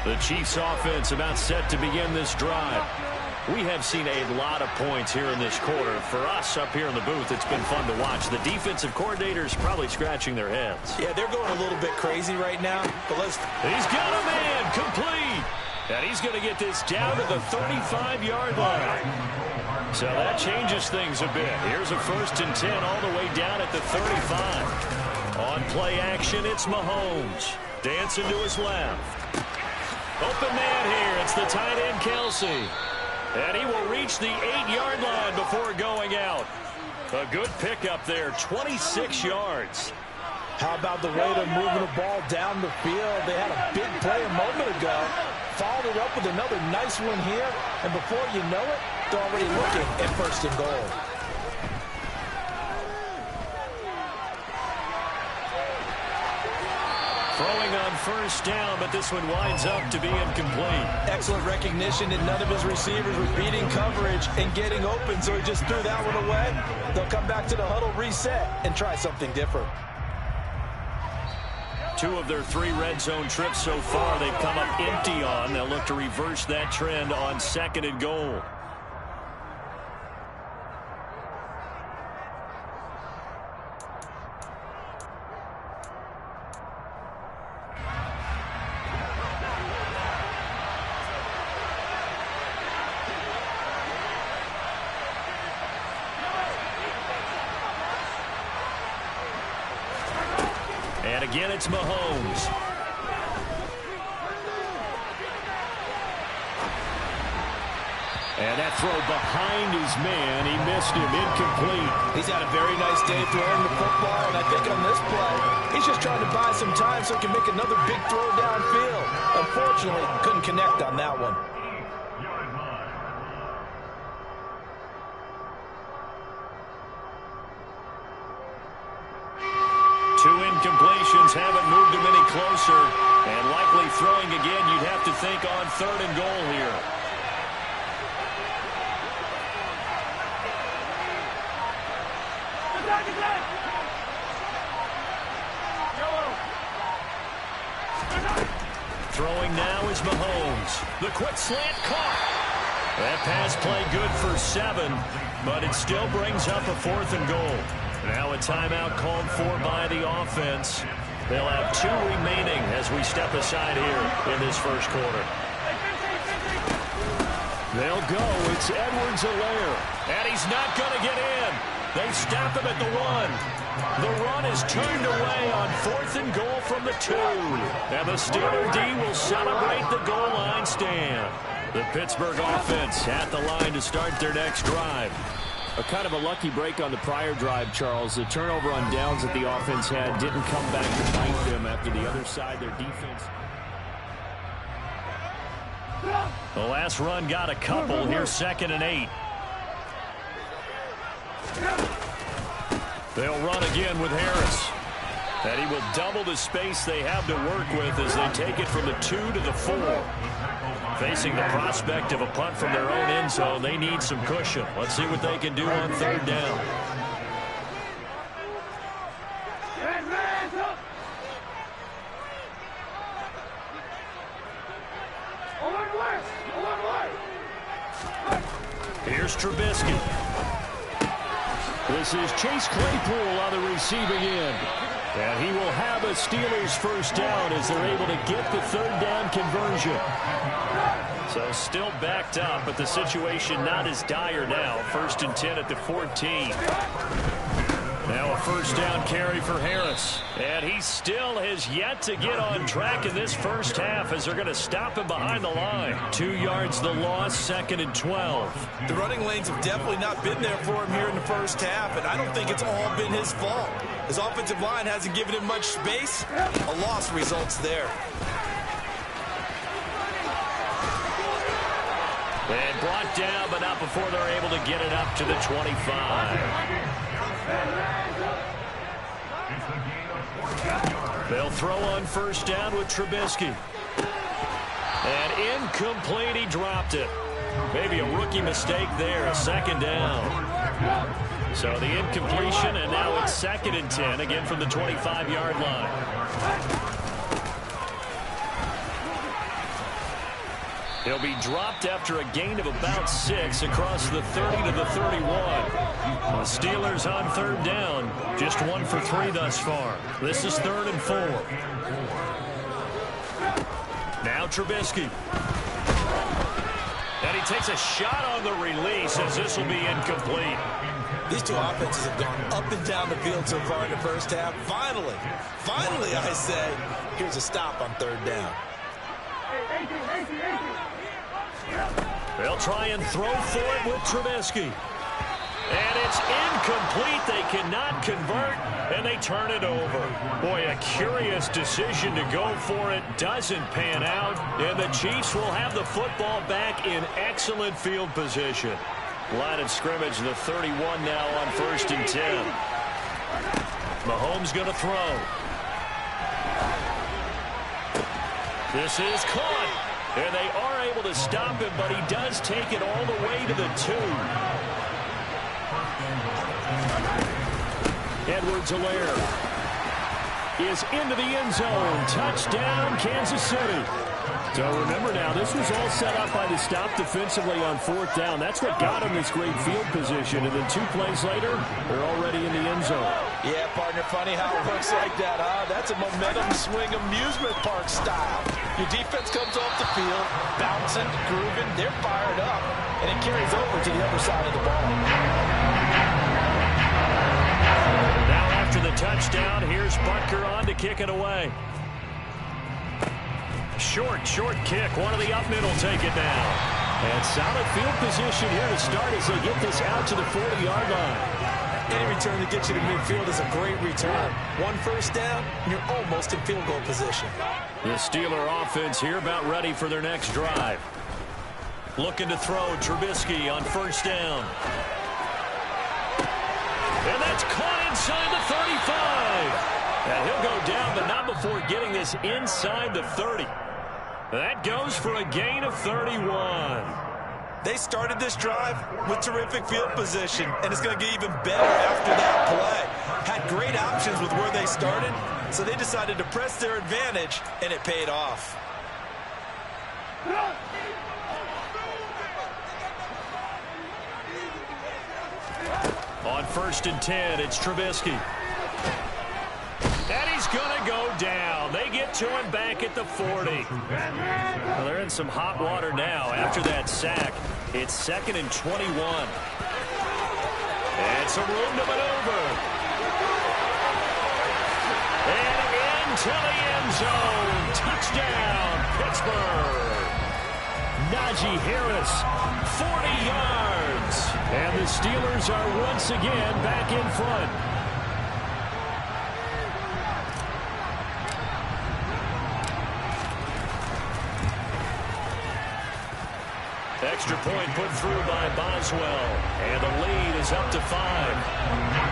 The Chiefs offense about set to begin this drive. We have seen a lot of points here in this quarter. For us up here in the booth, it's been fun to watch. The defensive coordinators probably scratching their heads. Yeah, they're going a little bit crazy right now. But he's got a man complete. And he's going to get this down to the 35-yard line. So that changes things a bit. Here's a 1st and 10 all the way down at the 35. On play action, it's Mahomes. Dancing to his left. Open man here. It's the tight end, Kelce. And he will reach the 8-yard line before going out. A good pickup there, 26 yards. How about the way they're moving the ball down the field? They had a big play a moment ago. Followed it up with another nice one here. And before you know it, they're already looking at 1st and goal. Throwing on 1st down, but this one winds up to be incomplete. Excellent recognition that none of his receivers were beating coverage and getting open, so he just threw that one away. They'll come back to the huddle, reset, and try something different. 2 of their 3 red zone trips so far they've come up empty on. They'll look to reverse that trend on 2nd and goal. And again, it's Mahomes. And that throw behind his man. He missed him. Incomplete. He's had a very nice day throwing the football, and I think on this play, he's just trying to buy some time so he can make another big throw downfield. Unfortunately, couldn't connect on that one. Incompletions haven't moved him any closer, and likely throwing again, you'd have to think on 3rd and goal here. Throwing now is Mahomes. The quick slant caught. That pass play good for 7, but it still brings up a 4th and goal. Now a timeout called for by the offense. They'll have 2 remaining as we step aside here in this 1st quarter. They'll go. It's Edwards-Helaire. And he's not going to get in. They stop him at the 1. The run is turned away on 4th and goal from the 2. And the Steeler D will celebrate the goal line stand. The Pittsburgh offense at the line to start their next drive. A kind of a lucky break on the prior drive, Charles. The turnover on downs that the offense had didn't come back to bite them after the other side, their defense. The last run got a couple. Here's 2nd and 8. They'll run again with Harris. And he will double the space they have to work with as they take it from the 2 to the 4. Facing the prospect of a punt from their own end zone, they need some cushion. Let's see what they can do on 3rd down. Here's Trubisky. This is Chase Claypool on the receiving end. And he will have a Steelers 1st down as they're able to get the 3rd down conversion. So still backed up, but the situation not as dire now. 1st and 10 at the 14. Now a 1st down carry for Harris. And he still has yet to get on track in this 1st half as they're going to stop him behind the line. 2 yards the loss, 2nd and 12. The running lanes have definitely not been there for him here in the 1st half, and I don't think it's all been his fault. His offensive line hasn't given him much space. A loss results there. And brought down, but not before they're able to get it up to the 25. They'll throw on 1st down with Trubisky. And incomplete, he dropped it. Maybe a rookie mistake there, a 2nd down. So the incompletion, and now it's 2nd and 10, again from the 25-yard line. He'll be dropped after a gain of about 6 across the 30 to the 31. The Steelers on 3rd down, just 1 for 3 thus far. This is 3rd and 4. Now Trubisky. And he takes a shot on the release as this will be incomplete. These 2 offenses have gone up and down the field so far in the 1st half. Finally, I say, here's a stop on 3rd down. They'll try and throw for it with Trubisky. And it's incomplete. They cannot convert, and they turn it over. Boy, a curious decision to go for it. Doesn't pan out, and the Chiefs will have the football back in excellent field position. Line of scrimmage, the 31 now on 1st and 10. Mahomes going to throw. This is caught, and they are able to stop him, but he does take it all the way to the 2. Edwards-Helaire is into the end zone. Touchdown, Kansas City. So remember now, this was all set up by the stop defensively on 4th down. That's what got him this great field position. And then 2 plays later, they're already in the end zone. Yeah, partner, funny how it works like that, huh? That's a momentum swing amusement park style. Your defense comes off the field, bouncing, grooving, they're fired up, and it carries over to the other side of the ball. Now after the touchdown, here's Butker on to kick it away. Short kick. One of the up middle take it now. And solid field position here to start as they get this out to the 40-yard line. Any return that gets you to midfield is a great return. 1 first down, and you're almost in field goal position. The Steeler offense here about ready for their next drive. Looking to throw Trubisky on 1st down. And that's caught inside the 35. And he'll go down, but not before getting this inside the 30. That goes for a gain of 31. They started this drive with terrific field position, and it's going to get even better after that play. Had great options with where they started, so they decided to press their advantage, and it paid off. On 1st and 10, it's Trubisky. And he's going to go down. They get to him back at the 40. Well, they're in some hot water now after that sack. It's 2nd and 21. And some room to maneuver. And into the end zone. Touchdown, Pittsburgh. Najee Harris, 40 yards. And the Steelers are once again back in front. Extra point put through by Boswell. And the lead is up to 5.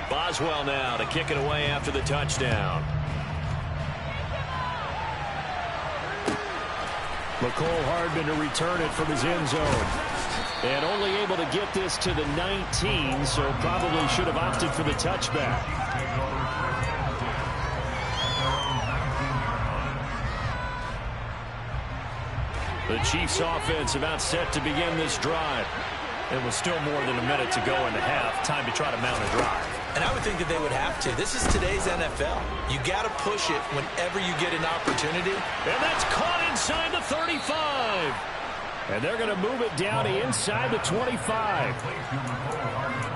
Boswell now to kick it away after the touchdown. McCole Hardman to return it from his end zone. And only able to get this to the 19, so probably should have opted for the touchback. The Chiefs offense about set to begin this drive. It was still more than a minute to go in the half. Time to try to mount a drive. And I would think that they would have to. This is today's NFL. You got to push it whenever you get an opportunity. And that's caught inside the 35. And they're going to move it down to inside the 25.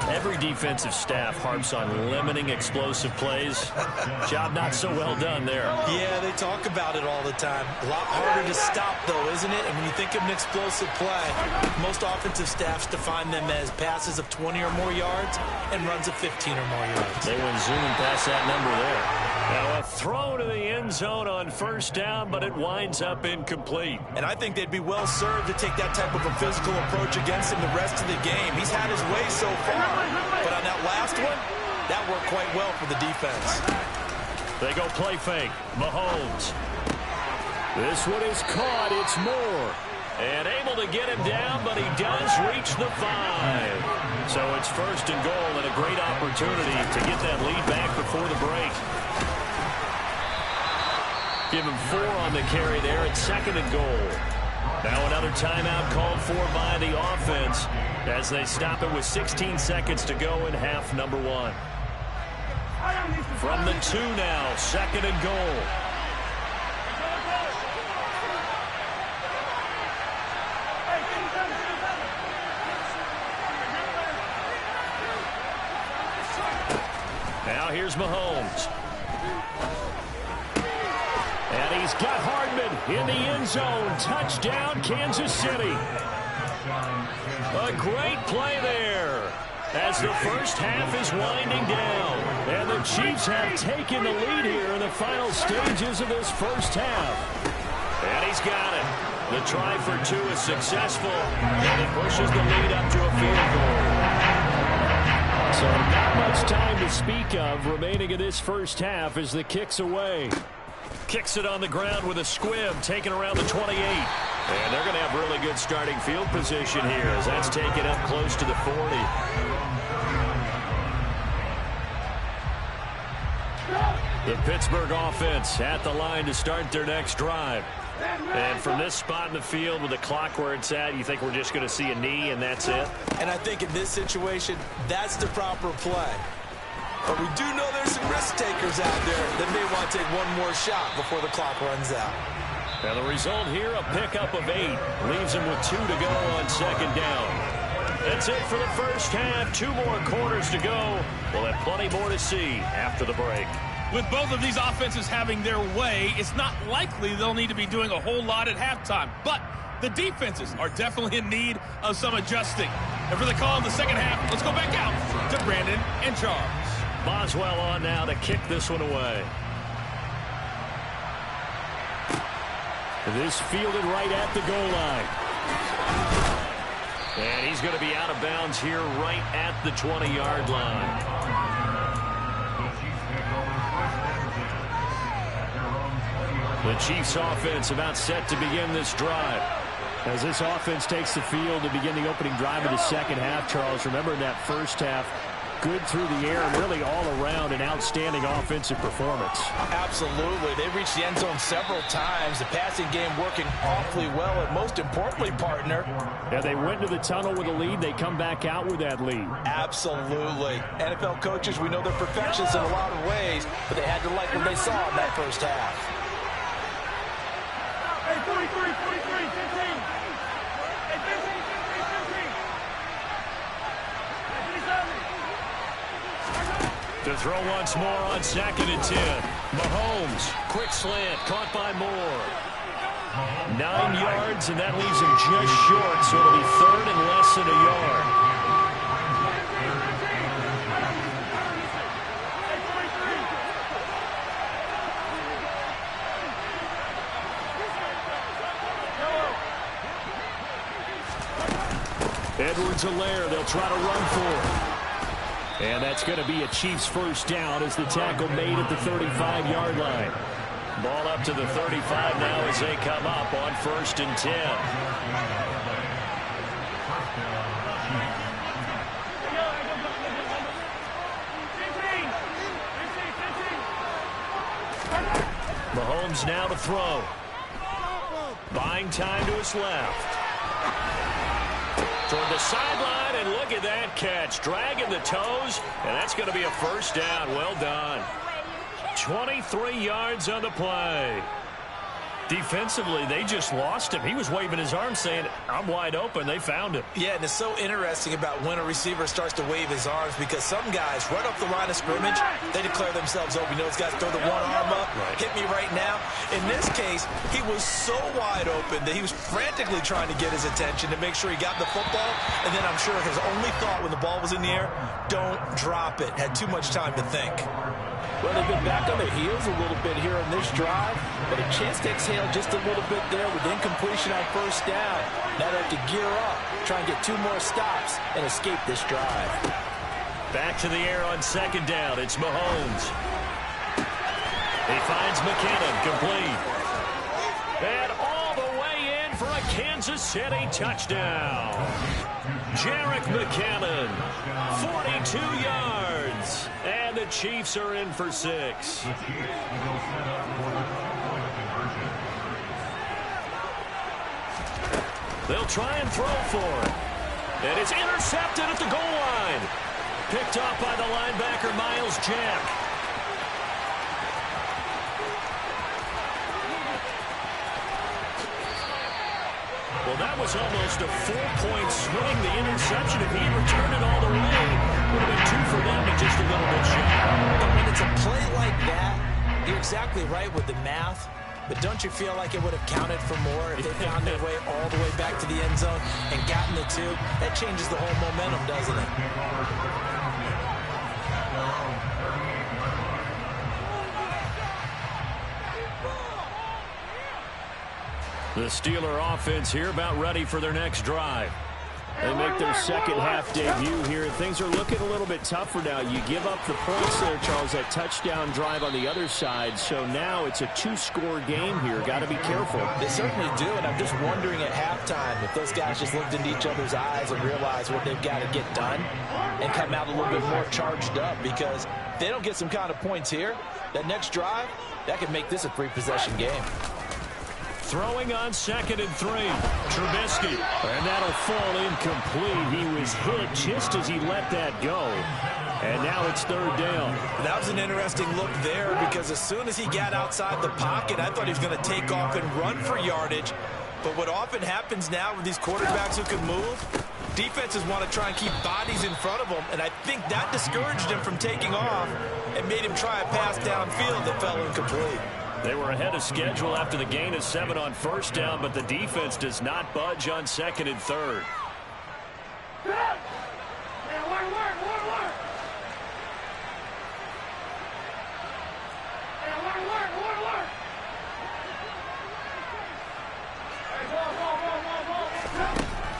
Every defensive staff harps on limiting explosive plays. Job not so well done there. Yeah, they talk about it all the time. A lot harder to stop, though, isn't it? And when you think of an explosive play, most offensive staffs define them as passes of 20 or more yards and runs of 15 or more yards. They went zooming past that number there. Now a throw to the end zone on 1st down, but it winds up incomplete. And I think they'd be well served to take that type of a physical approach against him the rest of the game. He's had his way so far. But on that last one, that worked quite well for the defense. They go play fake. Mahomes. This one is caught. It's Moore. And able to get him down, but he does reach the 5. So it's 1st and goal and a great opportunity to get that lead back before the break. Give him 4 on the carry there at 2nd and goal. Now another timeout called for by the offense as they stop it with 16 seconds to go in half number 1. From the 2 now, 2nd and goal. Now here's Mahomes. And he's got Hardman in the end zone. Touchdown, Kansas City. A great play there as the first half is winding down. And the Chiefs have taken the lead here in the final stages of this first half. And he's got it. The try for 2 is successful, and it pushes the lead up to a field goal. So not much time to speak of remaining in this first half as the kick's away. Kicks it on the ground with a squib, taken around the 28. And they're going to have really good starting field position here as that's taken up close to the 40. The Pittsburgh offense at the line to start their next drive. And from this spot in the field with the clock where it's at, you think we're just going to see a knee and that's it? And I think in this situation, that's the proper play. But we do know there's some risk takers out there that may want to take one more shot before the clock runs out. And the result here, a pickup of 8. Leaves him with 2 to go on 2nd down. That's it for the first half. 2 more quarters to go. We'll have plenty more to see after the break. With both of these offenses having their way, it's not likely they'll need to be doing a whole lot at halftime. But the defenses are definitely in need of some adjusting. And for the call in the second half, let's go back out to Brandon and Charles. Boswell on now to kick this one away. This fielded right at the goal line. And he's going to be out of bounds here right at the 20-yard line. The Chiefs offense about set to begin this drive. As this offense takes the field to begin the opening drive of the second half, Charles, remember in that first half, good through the air and really all around an outstanding offensive performance. Absolutely. They reached the end zone several times. The passing game working awfully well, and most importantly, partner. Yeah, they went to the tunnel with a lead. They come back out with that lead. Absolutely. NFL coaches, we know they're perfectionists in a lot of ways, but they had to like what they saw in that first half. Hey, 43, 43, 15. Hey, 15, 15, 15. To throw once more on 2nd and 10. Mahomes, quick slant, caught by Moore. 9 yards, and that leaves him just short, so it'll be 3rd and less than a yard. Edwards-Helaire, they'll try to run for. And that's going to be a Chiefs first down as the tackle made at the 35-yard line. Ball up to the 35 now as they come up on 1st and 10. Mahomes now to throw. Buying time to his left. Toward the sideline, and look at that catch. Dragging the toes, and that's going to be a first down. Well done. 23 yards on the play. Defensively, they just lost him. He was waving his arms saying, I'm wide open. They found him. Yeah, and it's so interesting about when a receiver starts to wave his arms because some guys right off the line of scrimmage, they declare themselves open. You know, those guys throw the one arm up, hit me right now. In this case, he was so wide open that he was frantically trying to get his attention to make sure he got the football. And then I'm sure his only thought when the ball was in the air, don't drop it. Had too much time to think. Well, they've been back on their heels a little bit here on this drive, but a chance to exhale just a little bit there with incompletion on first down. Now they have to gear up, try and get 2 more stops, and escape this drive. Back to the air on 2nd down. It's Mahomes. He finds McKinnon, complete. And all the way in for a Kansas City touchdown. Jerick McKinnon, 42 yards. And the Chiefs are in for 6. They'll try and throw for it. And it's intercepted at the goal line. Picked off by the linebacker, Miles Jack. Well, that was almost a 4-point swing. The interception, if he had returned it all the way, would have been 2 for them, but just a little bit shy. But when it's a play like that, you're exactly right with the math. But don't you feel like it would have counted for more if they found their way all the way back to the end zone and gotten the 2? That changes the whole momentum, doesn't it? The Steeler offense here about ready for their next drive. They make their second half debut here. Things are looking a little bit tougher now. You give up the points there, Charles, that touchdown drive on the other side. So now it's a 2-score game here. Got to be careful. They certainly do, and I'm just wondering at halftime if those guys just looked into each other's eyes and realized what they've got to get done and come out a little bit more charged up, because if they don't get some kind of points here, that next drive, that could make this a 3-possession game. Throwing on 2nd and 3. Trubisky. And that'll fall incomplete. He was hit just as he let that go. And now it's 3rd down. That was an interesting look there, because as soon as he got outside the pocket, I thought he was going to take off and run for yardage. But what often happens now with these quarterbacks who can move, defenses want to try and keep bodies in front of them, and I think that discouraged him from taking off and made him try a pass downfield that fell incomplete. They were ahead of schedule after the gain of 7 on 1st down, but the defense does not budge on 2nd and 3rd.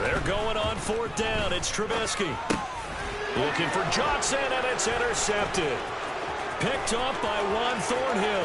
They're going on 4th down. It's Trubisky. Looking for Johnson, and it's intercepted. Picked off by Juan Thornhill.